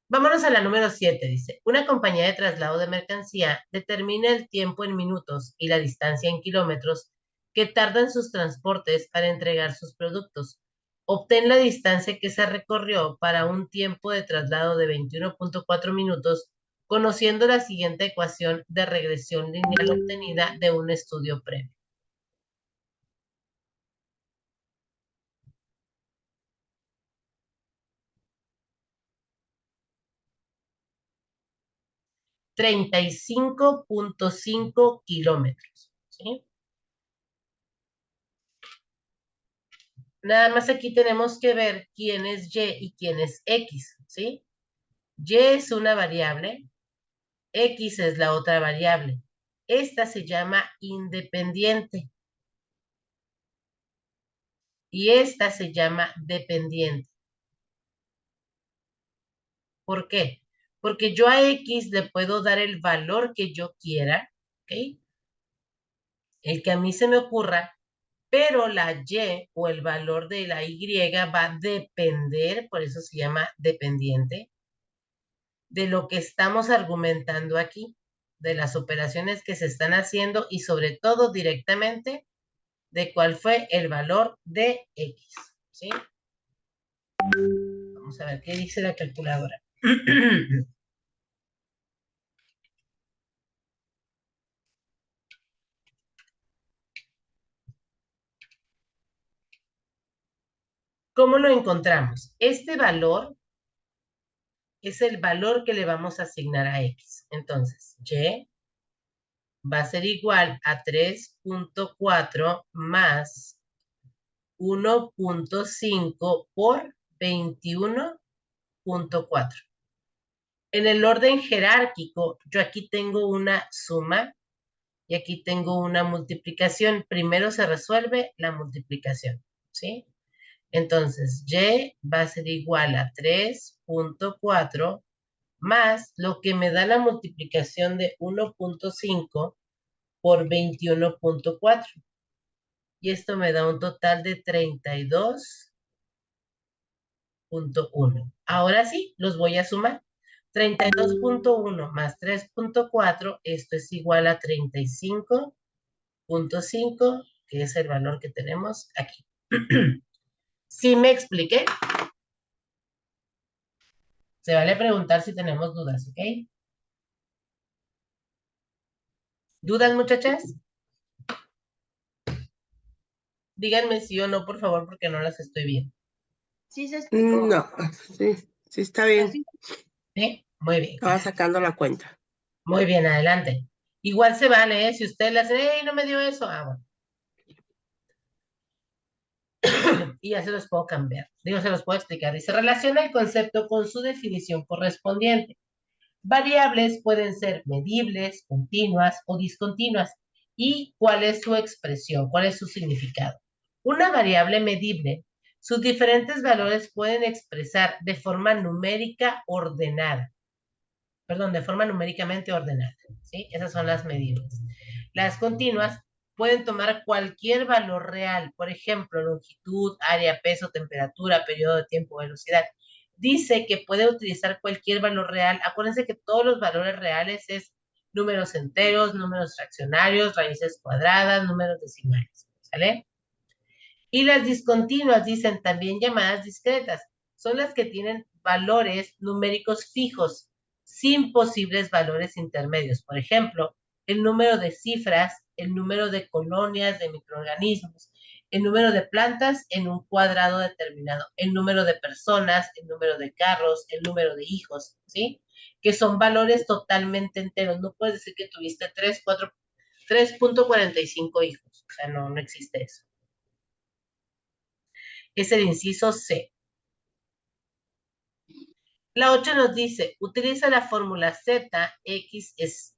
Vámonos a la número 7. Dice, una compañía de traslado de mercancía determina el tiempo en minutos y la distancia en kilómetros que tardan sus transportes para entregar sus productos. Obtén la distancia que se recorrió para un tiempo de traslado de 21.4 minutos, conociendo la siguiente ecuación de regresión lineal obtenida de un estudio previo. $35.5 kilómetros, ¿sí? Nada más aquí tenemos que ver quién es Y y quién es X, ¿sí? Y es una variable, X es la otra variable. Esta se llama independiente y esta se llama dependiente. ¿Por qué? Porque yo a X le puedo dar el valor que yo quiera, ¿ok? El que a mí se me ocurra, pero la Y o el valor de la Y va a depender, por eso se llama dependiente, de lo que estamos argumentando aquí, de las operaciones que se están haciendo y sobre todo directamente de cuál fue el valor de X, ¿sí? Vamos a ver qué dice la calculadora. ¿Cómo lo encontramos? Este valor es el valor que le vamos a asignar a X. Entonces, Y va a ser igual a 3.4 más 1.5 por 21.4. En el orden jerárquico, yo aquí tengo una suma y aquí tengo una multiplicación. Primero se resuelve la multiplicación, ¿sí? Entonces, Y va a ser igual a 3.4 más lo que me da la multiplicación de 1.5 por 21.4. Y esto me da un total de 32.1. Ahora sí, los voy a sumar. 32.1 más 3.4, esto es igual a 35.5, que es el valor que tenemos aquí. ¿Sí me expliqué? Se vale preguntar si tenemos dudas, ¿ok? ¿Dudas, muchachas? Díganme sí o no, por favor, porque no las estoy viendo. Sí se explicó. No, sí, sí está bien. Así. ¿Sí? Muy bien. Estaba sacando la cuenta. Muy bien, adelante. Igual se vale, ¿eh? Si usted le hace, ¡ey, no me dio eso! Ah, bueno. Y ya se los puedo cambiar. Digo, se los puedo explicar. Dice, relaciona el concepto con su definición correspondiente. Variables pueden ser medibles, continuas o discontinuas. ¿Y cuál es su expresión? ¿Cuál es su significado? Una variable medible, sus diferentes valores pueden expresar de forma numérica ordenada. Perdón, de forma numéricamente ordenada, ¿sí? Esas son las medibles. Las continuas pueden tomar cualquier valor real, por ejemplo, longitud, área, peso, temperatura, periodo de tiempo, velocidad. Dice que puede utilizar cualquier valor real. Acuérdense que todos los valores reales es números enteros, números fraccionarios, raíces cuadradas, números decimales, ¿sale? Y las discontinuas, dicen también llamadas discretas, son las que tienen valores numéricos fijos, sin posibles valores intermedios. Por ejemplo, el número de cifras, el número de colonias de microorganismos, el número de plantas en un cuadrado determinado, el número de personas, el número de carros, el número de hijos, ¿sí? Que son valores totalmente enteros. No puedes decir que tuviste 3.45 hijos. O sea, no existe eso. Es el inciso C. La 8 nos dice, utiliza la fórmula Z, X es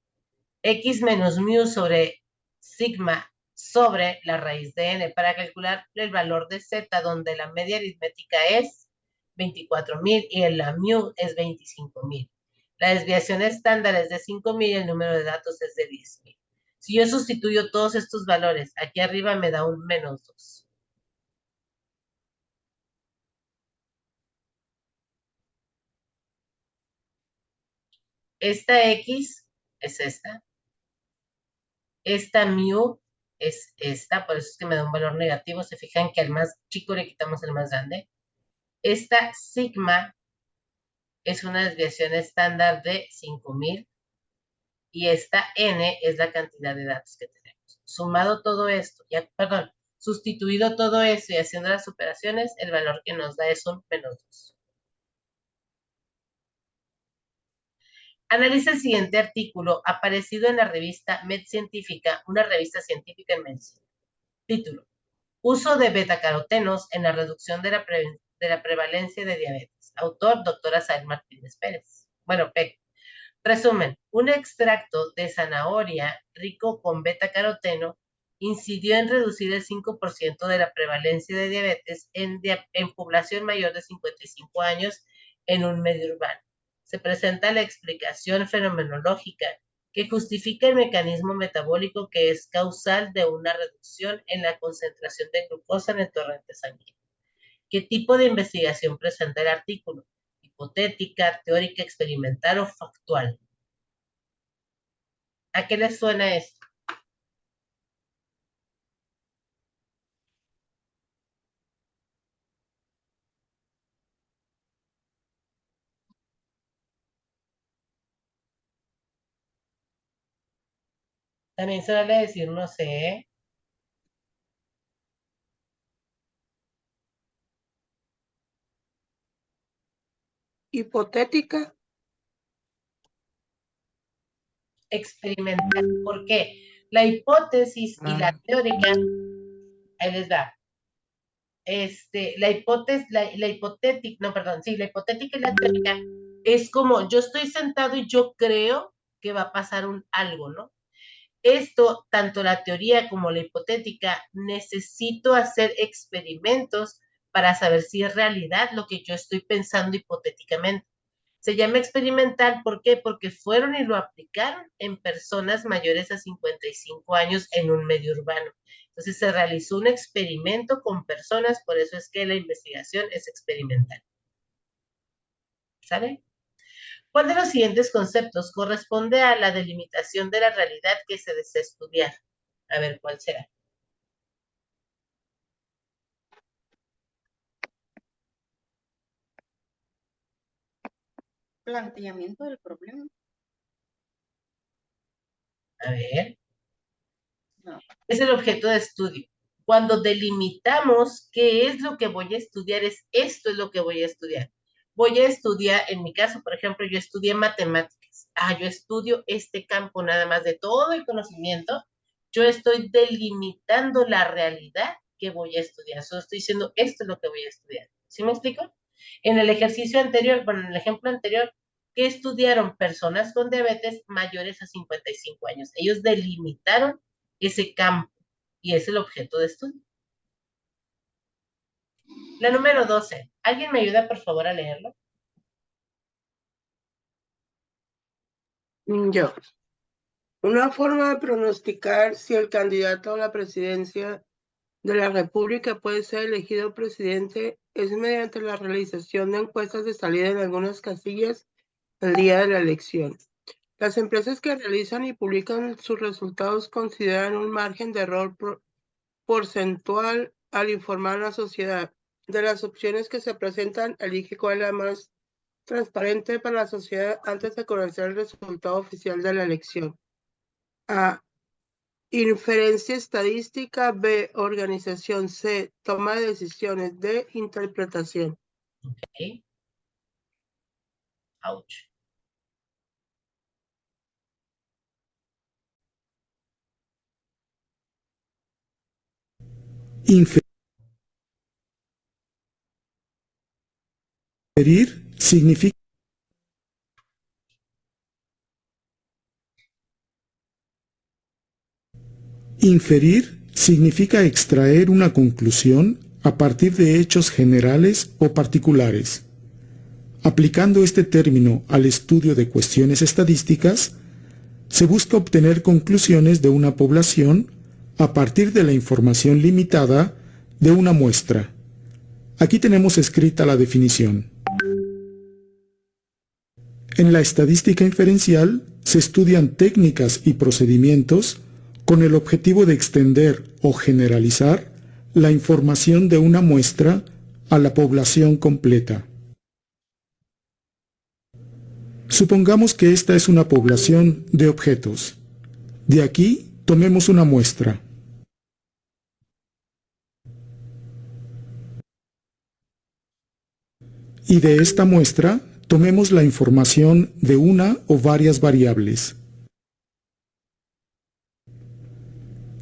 X menos mu sobre sigma sobre la raíz de n para calcular el valor de Z, donde la media aritmética es 24,000 y la mu es 25,000. La desviación estándar es de 5,000 y el número de datos es de 10,000. Si yo sustituyo todos estos valores, aquí arriba me da un menos 2. Esta X es esta. Esta mu es esta, por eso es que me da un valor negativo. Se fijan que al más chico le quitamos el más grande. Esta sigma es una desviación estándar de 5,000 y esta n es la cantidad de datos que tenemos. Sumado todo esto, sustituido todo eso y haciendo las operaciones, el valor que nos da es un menos 2. Analiza el siguiente artículo aparecido en la revista MedCientífica, una revista científica en medicina. Título: Uso de betacarotenos en la reducción de la prevalencia de diabetes. Autor, doctora Sael Martínez Pérez. Bueno, P. Resumen: un extracto de zanahoria rico con betacaroteno incidió en reducir el 5% de la prevalencia de diabetes en población mayor de 55 años en un medio urbano. Se presenta la explicación fenomenológica que justifica el mecanismo metabólico que es causal de una reducción en la concentración de glucosa en el torrente sanguíneo. ¿Qué tipo de investigación presenta el artículo? ¿Hipotética, teórica, experimental o factual? ¿A qué les suena esto? También se vale decir no sé. Hipotética. Experimental. ¿Por qué? La hipótesis y la teórica, ahí les da. La hipotética y la teórica es como yo estoy sentado y yo creo que va a pasar algo, ¿no? Esto, tanto la teoría como la hipotética, necesito hacer experimentos para saber si es realidad lo que yo estoy pensando hipotéticamente. Se llama experimental, ¿por qué? Porque fueron y lo aplicaron en personas mayores a 55 años en un medio urbano. Entonces se realizó un experimento con personas, por eso es que la investigación es experimental. ¿Sabe? ¿Cuál de los siguientes conceptos corresponde a la delimitación de la realidad que se desea estudiar? A ver, ¿cuál será? Planteamiento del problema. A ver. No. Es el objeto de estudio. Cuando delimitamos qué es lo que voy a estudiar, esto es lo que voy a estudiar. Voy a estudiar, en mi caso, por ejemplo, yo estudié matemáticas. Yo estudio este campo nada más de todo el conocimiento. Yo estoy delimitando la realidad que voy a estudiar. Solo estoy diciendo, esto es lo que voy a estudiar. ¿Sí me explico? En el ejercicio anterior, bueno, en el ejemplo anterior, ¿qué estudiaron personas con diabetes mayores a 55 años? Ellos delimitaron ese campo y es el objeto de estudio. La número 12. ¿Alguien me ayuda, por favor, a leerlo? Yo. Una forma de pronosticar si el candidato a la presidencia de la República puede ser elegido presidente es mediante la realización de encuestas de salida en algunas casillas el día de la elección. Las empresas que realizan y publican sus resultados consideran un margen de error porcentual al informar a la sociedad. De las opciones que se presentan, elige cuál es la más transparente para la sociedad antes de conocer el resultado oficial de la elección. A. Inferencia estadística. B. Organización. C. Toma de decisiones. D. Interpretación. Ok. Ouch. Inferir significa extraer una conclusión a partir de hechos generales o particulares. Aplicando este término al estudio de cuestiones estadísticas, se busca obtener conclusiones de una población a partir de la información limitada de una muestra. Aquí tenemos escrita la definición. En la estadística inferencial se estudian técnicas y procedimientos con el objetivo de extender o generalizar la información de una muestra a la población completa. Supongamos que esta es una población de objetos. De aquí tomemos una muestra. Y de esta muestra tomemos la información de una o varias variables.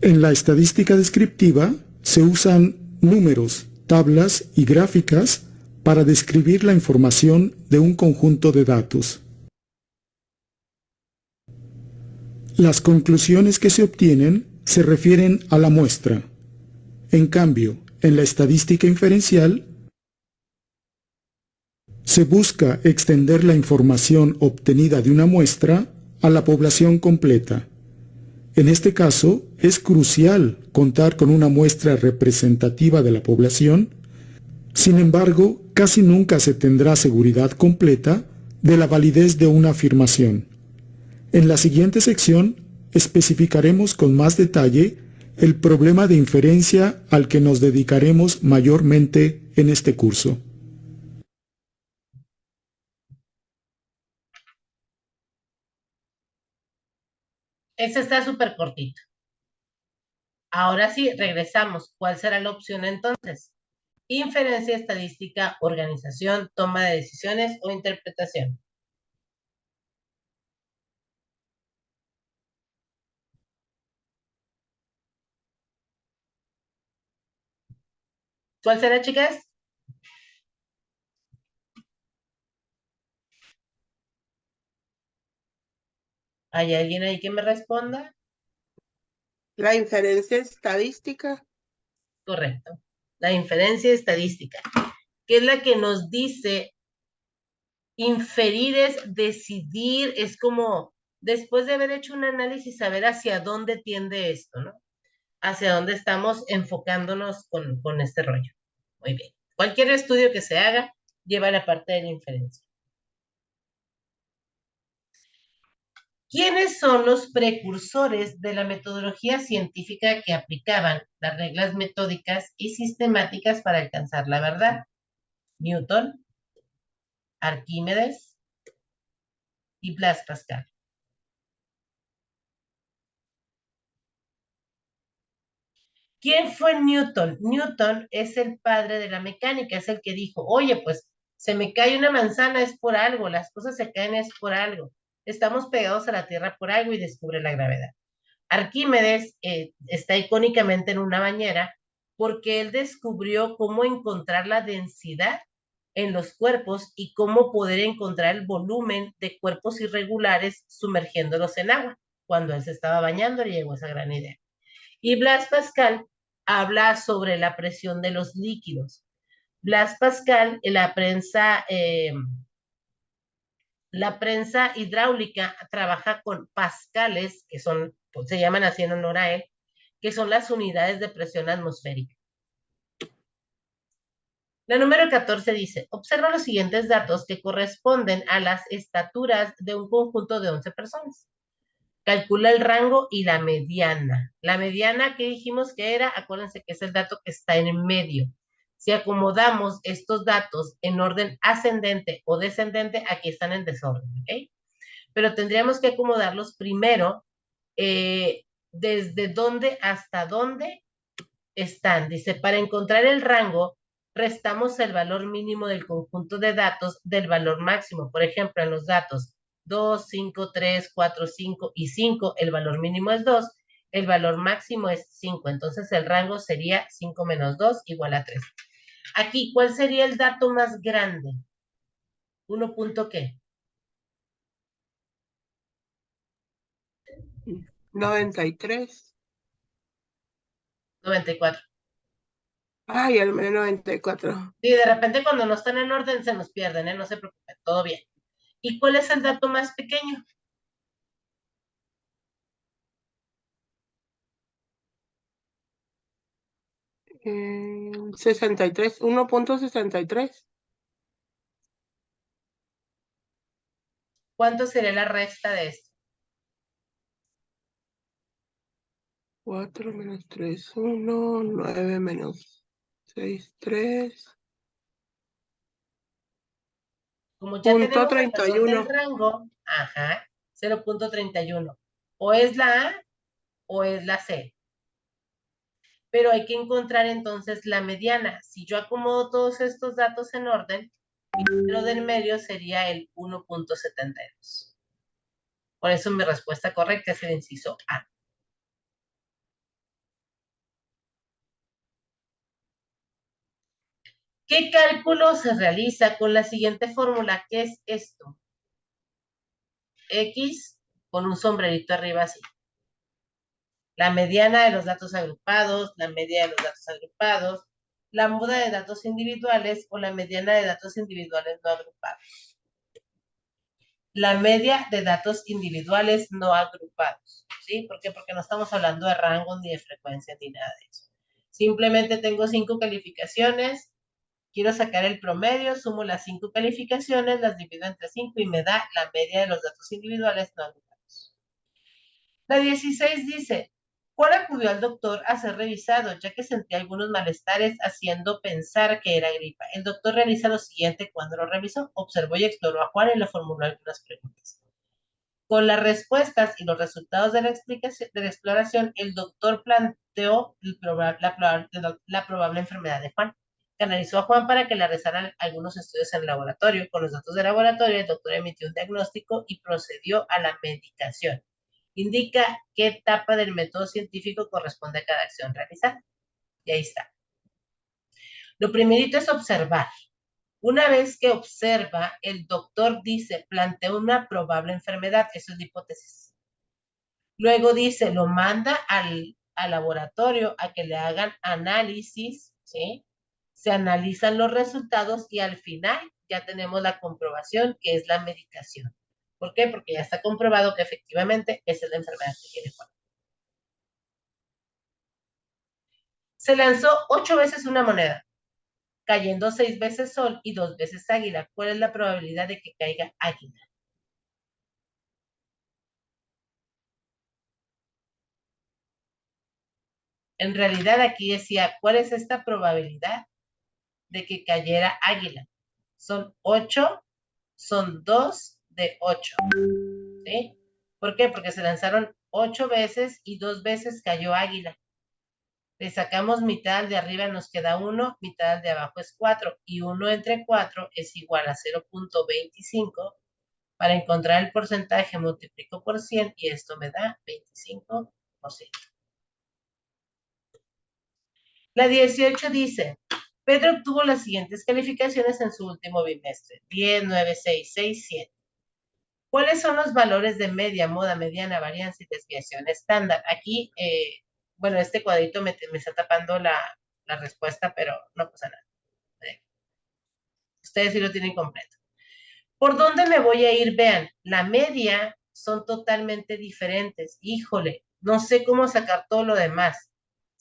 En la estadística descriptiva se usan números, tablas y gráficas para describir la información de un conjunto de datos. Las conclusiones que se obtienen se refieren a la muestra. En cambio, en la estadística inferencial, se busca extender la información obtenida de una muestra a la población completa. En este caso, es crucial contar con una muestra representativa de la población. Sin embargo, casi nunca se tendrá seguridad completa de la validez de una afirmación. En la siguiente sección especificaremos con más detalle el problema de inferencia al que nos dedicaremos mayormente en este curso. Ese está súper cortito. Ahora sí, regresamos. ¿Cuál será la opción entonces? Inferencia estadística, organización, toma de decisiones o interpretación. ¿Cuál será, chicas? ¿Hay alguien ahí que me responda? La inferencia estadística. Correcto. La inferencia estadística, que es la que nos dice, inferir es decidir, es como después de haber hecho un análisis, saber hacia dónde tiende esto, ¿no? Hacia dónde estamos enfocándonos con este rollo. Muy bien. Cualquier estudio que se haga lleva la parte de la inferencia. ¿Quiénes son los precursores de la metodología científica que aplicaban las reglas metódicas y sistemáticas para alcanzar la verdad? Newton, Arquímedes y Blas Pascal. ¿Quién fue Newton? Newton es el padre de la mecánica, es el que dijo, oye, pues se me cae una manzana es por algo, las cosas se caen es por algo, estamos pegados a la Tierra por algo y descubre la gravedad. Arquímedes está icónicamente en una bañera porque él descubrió cómo encontrar la densidad en los cuerpos y cómo poder encontrar el volumen de cuerpos irregulares sumergiéndolos en agua. Cuando él se estaba bañando, le llegó esa gran idea. Y Blas Pascal habla sobre la presión de los líquidos. Blas Pascal, la prensa hidráulica trabaja con pascales, que son, pues, se llaman así en honor a él, que son las unidades de presión atmosférica. La número 14 dice, observa los siguientes datos que corresponden a las estaturas de un conjunto de 11 personas. Calcula el rango y la mediana. La mediana que dijimos que era, acuérdense que es el dato que está en medio. Si acomodamos estos datos en orden ascendente o descendente, aquí están en desorden, ¿ok? Pero tendríamos que acomodarlos primero desde dónde hasta dónde están. Dice, para encontrar el rango, restamos el valor mínimo del conjunto de datos del valor máximo. Por ejemplo, en los datos 2, 5, 3, 4, 5 y 5, el valor mínimo es 2, el valor máximo es 5. Entonces el rango sería 5 menos 2 igual a 3. Aquí, ¿cuál sería el dato más grande? 1 punto ¿qué? 93. 94. Ay, al menos 94. Sí, de repente cuando no están en orden se nos pierden, ¿eh? No se preocupen, todo bien. ¿Y cuál es el dato más pequeño? 63, 1.63. ¿Cuánto sería la resta de esto? 4 menos 3, 1, 9 menos 6, 3. Como ya Punto tenemos el valor del 31. rango, ajá, 0.31. O es la A o es la C. Pero hay que encontrar entonces la mediana. Si yo acomodo todos estos datos en orden, mi número del medio sería el 1.72. Por eso mi respuesta correcta es el inciso A. ¿Qué cálculo se realiza con la siguiente fórmula? ¿Qué es esto? X con un sombrerito arriba así. La mediana de los datos agrupados, la media de los datos agrupados, la muda de datos individuales o la mediana de datos individuales no agrupados. La media de datos individuales no agrupados, ¿sí? ¿Por qué? Porque no estamos hablando de rangos ni de frecuencia ni nada de eso. Simplemente tengo 5 calificaciones, quiero sacar el promedio, sumo las 5 calificaciones, las divido entre 5 y me da la media de los datos individuales no agrupados. La 16 dice, ¿cuál acudió al doctor a ser revisado, ya que sentía algunos malestares, haciendo pensar que era gripa? El doctor realiza lo siguiente cuando lo revisó, observó y exploró a Juan y le formuló algunas preguntas. Con las respuestas y los resultados de la exploración, el doctor planteó la probable enfermedad de Juan. Canalizó a Juan para que le realizaran algunos estudios en el laboratorio. Con los datos del laboratorio, el doctor emitió un diagnóstico y procedió a la medicación. Indica qué etapa del método científico corresponde a cada acción realizada. Y ahí está. Lo primerito es observar. Una vez que observa, el doctor dice, plantea una probable enfermedad. Eso es la hipótesis. Luego dice, lo manda al laboratorio a que le hagan análisis, ¿sí? Se analizan los resultados y al final ya tenemos la comprobación que es la medicación. ¿Por qué? Porque ya está comprobado que efectivamente esa es la enfermedad que tiene Juan. Se lanzó 8 veces una moneda, cayendo 6 veces sol y 2 veces águila. ¿Cuál es la probabilidad de que caiga águila? En realidad aquí decía, ¿cuál es esta probabilidad de que cayera águila? Son 8, son 2 de 8, ¿sí? ¿Por qué? Porque se lanzaron 8 veces y 2 veces cayó águila. Le sacamos mitad de arriba, nos queda 1, mitad de abajo es 4, y 1 entre 4 es igual a 0.25. Para encontrar el porcentaje multiplico por 100 y esto me da 25%. La 18 dice, Pedro obtuvo las siguientes calificaciones en su último bimestre, 10, 9, 6, 6, 7. ¿Cuáles son los valores de media, moda, mediana, varianza y desviación estándar? Aquí, bueno, este cuadrito me está tapando la respuesta, pero no pasa nada. Ustedes sí lo tienen completo. ¿Por dónde me voy a ir? Vean, la media son totalmente diferentes. Híjole, no sé cómo sacar todo lo demás.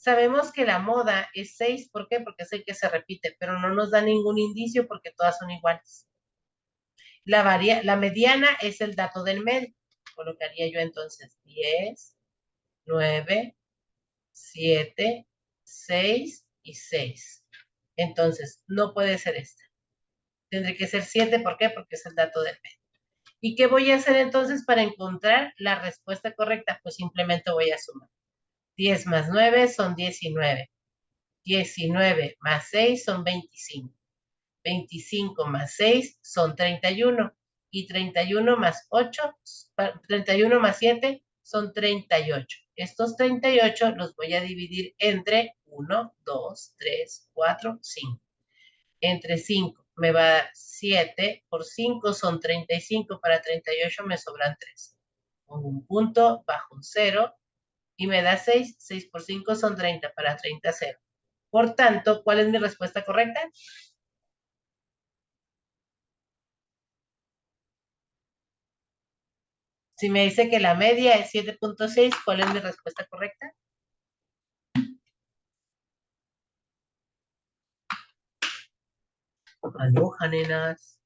Sabemos que la moda es 6, ¿por qué? Porque es el que se repite, pero no nos da ningún indicio porque todas son iguales. La mediana es el dato del medio. Colocaría yo entonces 10, 9, 7, 6 y 6. Entonces, no puede ser esta. Tendré que ser 7, ¿por qué? Porque es el dato del medio. ¿Y qué voy a hacer entonces para encontrar la respuesta correcta? Pues simplemente voy a sumar. 10 más 9 son 19. 19 más 6 son 25. 25 más 6 son 31. Y 31 más 8, 31 más 7 son 38. Estos 38 los voy a dividir entre 1, 2, 3, 4, 5. Entre 5 me va 7, por 5 son 35, para 38 me sobran 3. Pongo un punto, bajo un 0 y me da 6. 6 por 5 son 30, para 30, 0. Por tanto, ¿cuál es mi respuesta correcta? Si me dice que la media es 7.6, ¿cuál es mi respuesta correcta? Aloha, nenas.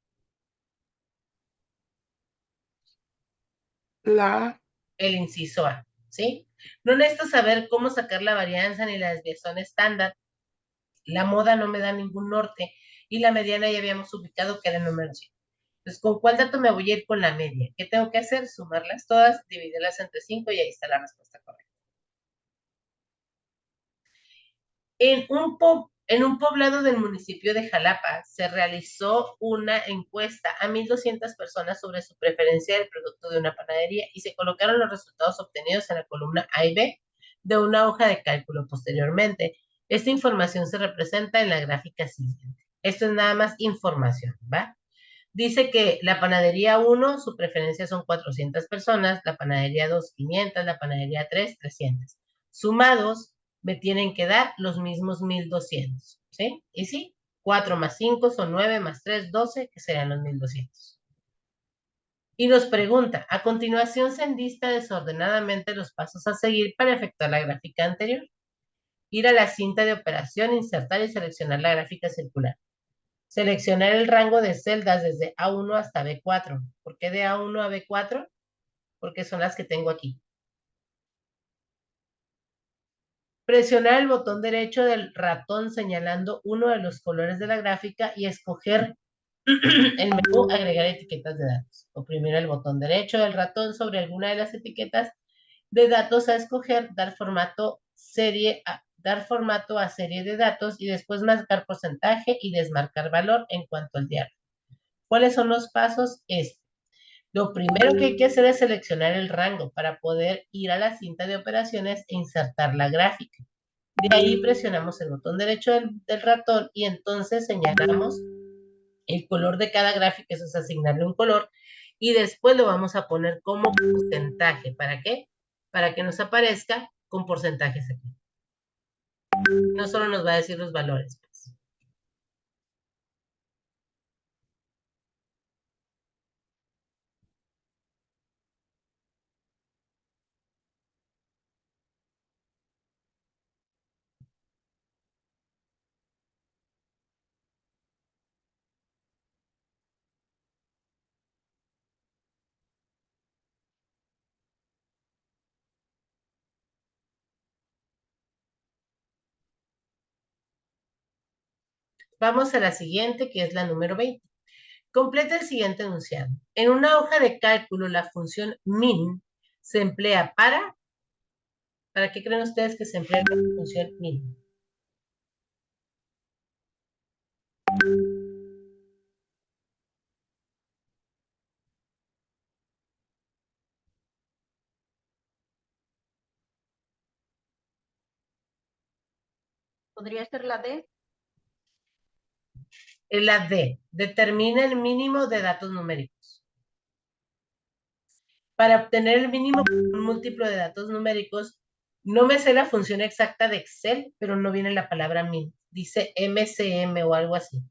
El inciso A, ¿sí? No necesito saber cómo sacar la varianza ni la desviación estándar. La moda no me da ningún norte y la mediana ya habíamos ubicado que era el número 100. Entonces, ¿con cuál dato me voy a ir con la media? ¿Qué tengo que hacer? Sumarlas todas, dividirlas entre 5 y ahí está la respuesta correcta. En un poblado del municipio de Jalapa se realizó una encuesta a 1,200 personas sobre su preferencia del producto de una panadería y se colocaron los resultados obtenidos en la columna A y B de una hoja de cálculo posteriormente. Esta información se representa en la gráfica siguiente. Esto es nada más información, ¿va? Dice que la panadería 1, su preferencia son 400 personas, la panadería 2, 500, la panadería 3, 300. Sumados, me tienen que dar los mismos 1,200, ¿sí? Y sí, 4 más 5 son 9, más 3, 12, que serían los 1,200. Y nos pregunta, a continuación se enlista desordenadamente los pasos a seguir para efectuar la gráfica anterior. Ir a la cinta de operación, insertar y seleccionar la gráfica circular. Seleccionar el rango de celdas desde A1 hasta B4. ¿Por qué de A1 a B4? Porque son las que tengo aquí. Presionar el botón derecho del ratón señalando uno de los colores de la gráfica y escoger el menú agregar etiquetas de datos. Oprimir el botón derecho del ratón sobre alguna de las etiquetas de datos a escoger, dar formato a serie de datos y después marcar porcentaje y desmarcar valor en cuanto al diálogo. ¿Cuáles son los pasos? Lo primero que hay que hacer es seleccionar el rango para poder ir a la cinta de operaciones e insertar la gráfica. De ahí presionamos el botón derecho del ratón y entonces señalamos el color de cada gráfica, eso es asignarle un color, y después lo vamos a poner como porcentaje. ¿Para qué? Para que nos aparezca con porcentajes aquí. No solo nos va a decir los valores. Vamos a la siguiente, que es la número 20. Completa el siguiente enunciado. En una hoja de cálculo, la función min se emplea ¿para qué creen ustedes que se emplea la función min? ¿Podría ser la D? La D, determina el mínimo de datos numéricos. Para obtener el mínimo con un múltiplo de datos numéricos, no me sé la función exacta de Excel, pero no viene la palabra min. Dice MCM o algo así.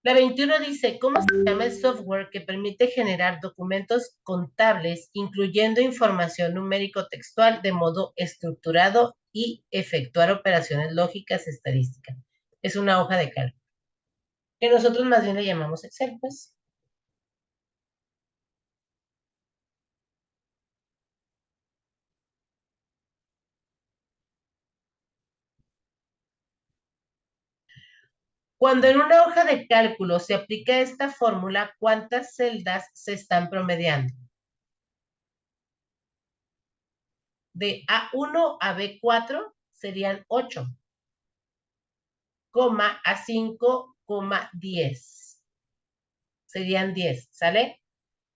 La 21 dice, ¿cómo se llama el software que permite generar documentos contables, incluyendo información numérico-textual de modo estructurado y efectuar operaciones lógicas estadísticas? Es una hoja de cálculo, que nosotros más bien le llamamos Excel, pues. Cuando en una hoja de cálculo se aplica esta fórmula, ¿cuántas celdas se están promediando? De A1 a B4 serían 8, A5, 10. Serían 10, ¿sale?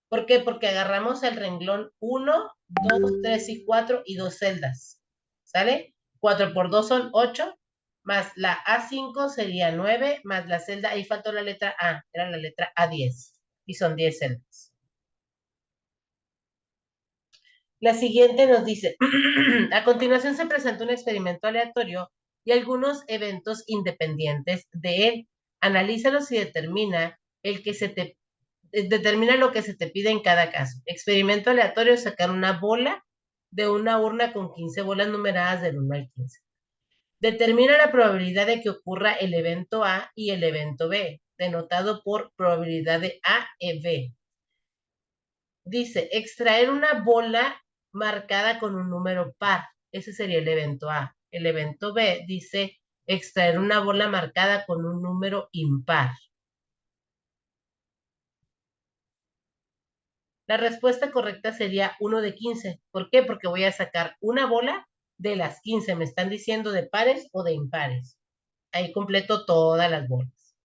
¿Por qué? Porque agarramos el renglón 1, 2, 3 y 4 y 2 celdas, ¿sale? 4 por 2 son 8, más la A5 sería 9, más la celda, ahí faltó la letra A, era la letra A10, y son 10 celdas. La siguiente nos dice, a continuación se presenta un experimento aleatorio y algunos eventos independientes de él. Analízalos y determina lo que se te pide en cada caso. Experimento aleatorio, sacar una bola de una urna con 15 bolas numeradas del 1 al 15. Determina la probabilidad de que ocurra el evento A y el evento B, denotado por probabilidad de A y B. Dice, extraer una bola marcada con un número par. Ese sería el evento A. El evento B dice, extraer una bola marcada con un número impar. La respuesta correcta sería 1 de 15. ¿Por qué? Porque voy a sacar una bola de las 15. Me están diciendo de pares o de impares. Ahí completo todas las bolas.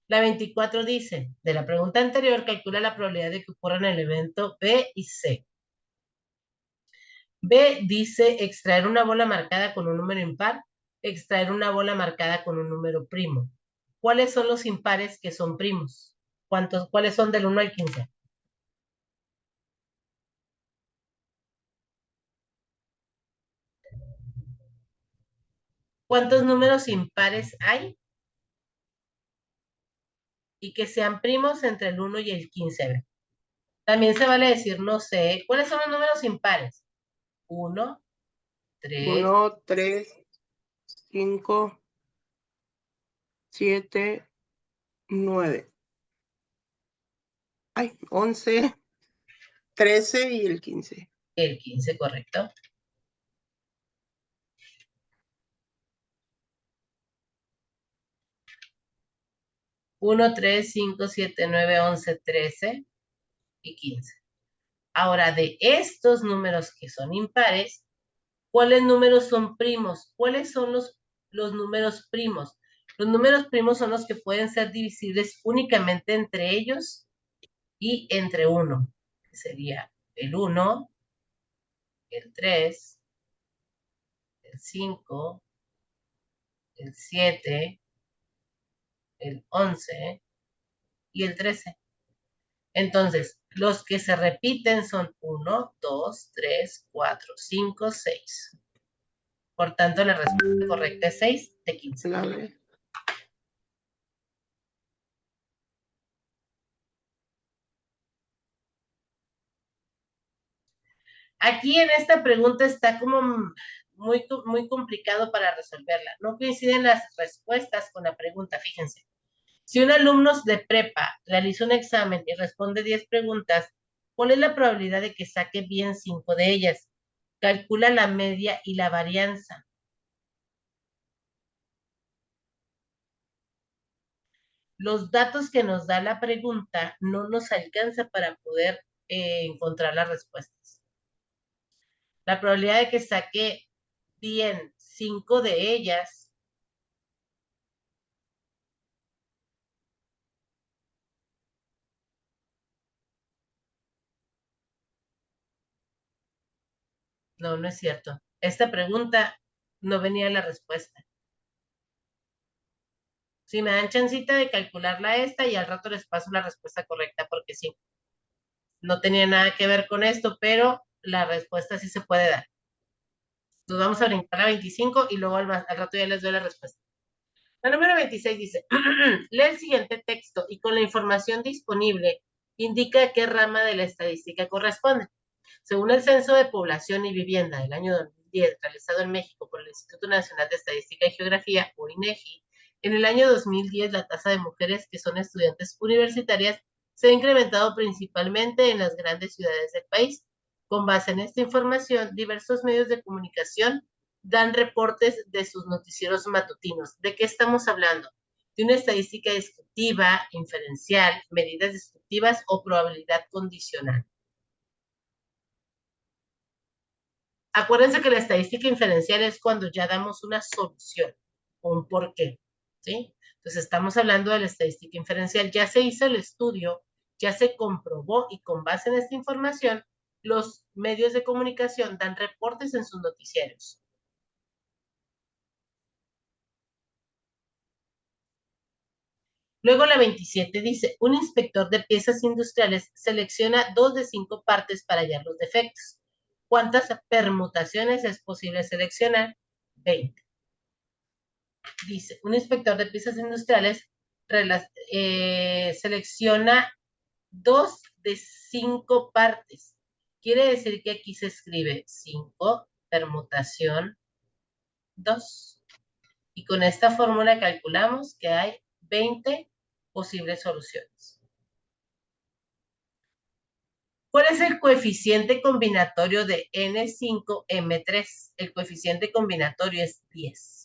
La 24 dice, de la pregunta anterior, calcula la probabilidad de que ocurran el evento B y C. B dice extraer una bola marcada con un número impar, extraer una bola marcada con un número primo. ¿Cuáles son los impares que son primos? ¿Cuáles son del 1 al 15? ¿Cuántos números impares hay? Y que sean primos entre el 1 y el 15. También se vale decir, no sé, ¿cuáles son los números impares? 1, 3, 1, 3, 5, 7, 9. Ay, 11, 13 y el 15. el 15, correcto. Uno, 3, 5, 7, 9, 11, 13 y 15. Ahora, de estos números que son impares, ¿cuáles números son primos? ¿Cuáles son los números primos? Los números primos son los que pueden ser divisibles únicamente entre ellos y entre 1. Sería el 1, el 3, el 5, el 7, el 11 y el 13. Entonces, los que se repiten son 1, 2, 3, 4, 5, 6. Por tanto, la respuesta correcta es 6 de 15. La B. Aquí en esta pregunta está como muy complicado para resolverla. No coinciden las respuestas con la pregunta, fíjense. Si un alumno de prepa realiza un examen y responde 10 preguntas, ¿cuál es la probabilidad de que saque bien 5 de ellas? Calcula la media y la varianza. Los datos que nos da la pregunta no nos alcanza para poder encontrar las respuestas. La probabilidad de que saque bien 5 de ellas no es cierto. Esta pregunta no venía la respuesta. Si me dan chancita de calcularla esta y al rato les paso la respuesta correcta porque sí. No tenía nada que ver con esto, pero la respuesta sí se puede dar. Nos vamos a brincar a 25 y luego al rato ya les doy la respuesta. La número 26 dice, lee el siguiente texto y con la información disponible indica a qué rama de la estadística corresponde. Según el Censo de Población y Vivienda del año 2010, realizado en México por el Instituto Nacional de Estadística y Geografía, o INEGI, en el año 2010 la tasa de mujeres que son estudiantes universitarias se ha incrementado principalmente en las grandes ciudades del país. Con base en esta información, diversos medios de comunicación dan reportes de sus noticieros matutinos. ¿De qué estamos hablando? De una estadística descriptiva, inferencial, medidas descriptivas o probabilidad condicional. Acuérdense que la estadística inferencial es cuando ya damos una solución o un porqué, ¿sí? Entonces estamos hablando de la estadística inferencial. Ya se hizo el estudio, ya se comprobó y con base en esta información, los medios de comunicación dan reportes en sus noticieros. Luego la 27 dice, un inspector de piezas industriales selecciona 2 de 5 partes para hallar los defectos. ¿Cuántas permutaciones es posible seleccionar? 20. Dice, un inspector de piezas industriales selecciona 2 de 5 partes. Quiere decir que aquí se escribe 5, permutación 2. Y con esta fórmula calculamos que hay 20 posibles soluciones. ¿Cuál es el coeficiente combinatorio de N5M3? El coeficiente combinatorio es 10.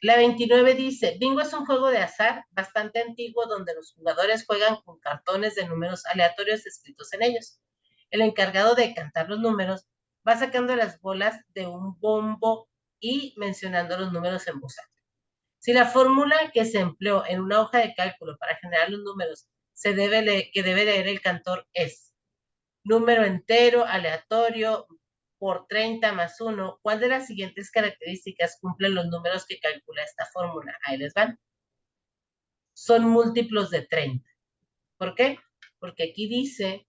La 29 dice, bingo es un juego de azar bastante antiguo donde los jugadores juegan con cartones de números aleatorios escritos en ellos. El encargado de cantar los números va sacando las bolas de un bombo y mencionando los números en voz alta. Si la fórmula que se empleó en una hoja de cálculo para generar los números que debe leer el cantor es número entero, aleatorio, por 30 más 1, ¿cuál de las siguientes características cumplen los números que calcula esta fórmula? Ahí les van. Son múltiplos de 30. ¿Por qué? Porque aquí dice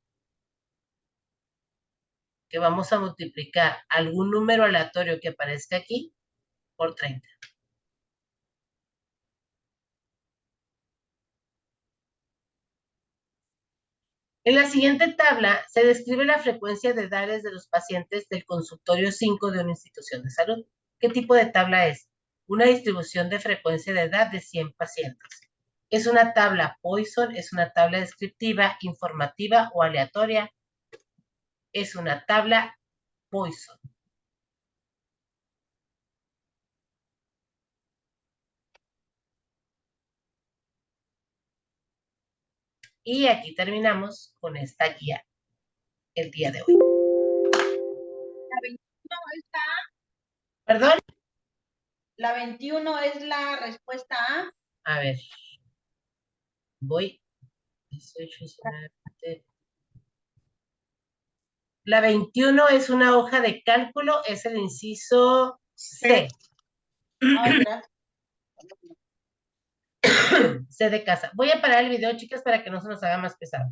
que vamos a multiplicar algún número aleatorio que aparezca aquí por 30. En la siguiente tabla se describe la frecuencia de edades de los pacientes del consultorio 5 de una institución de salud. ¿Qué tipo de tabla es? Una distribución de frecuencia de edad de 100 pacientes. ¿Es una tabla Poisson? ¿Es una tabla descriptiva, informativa o aleatoria? Es una tabla Poisson. Y aquí terminamos con esta guía el día de hoy. La 21 es ¿Perdón? la 21 es la respuesta A. A ver. Voy. 18, 19, 20. La 21 es una hoja de cálculo, es el inciso C. Ay, gracias. C de casa. Voy a parar el video, chicas, para que no se nos haga más pesado.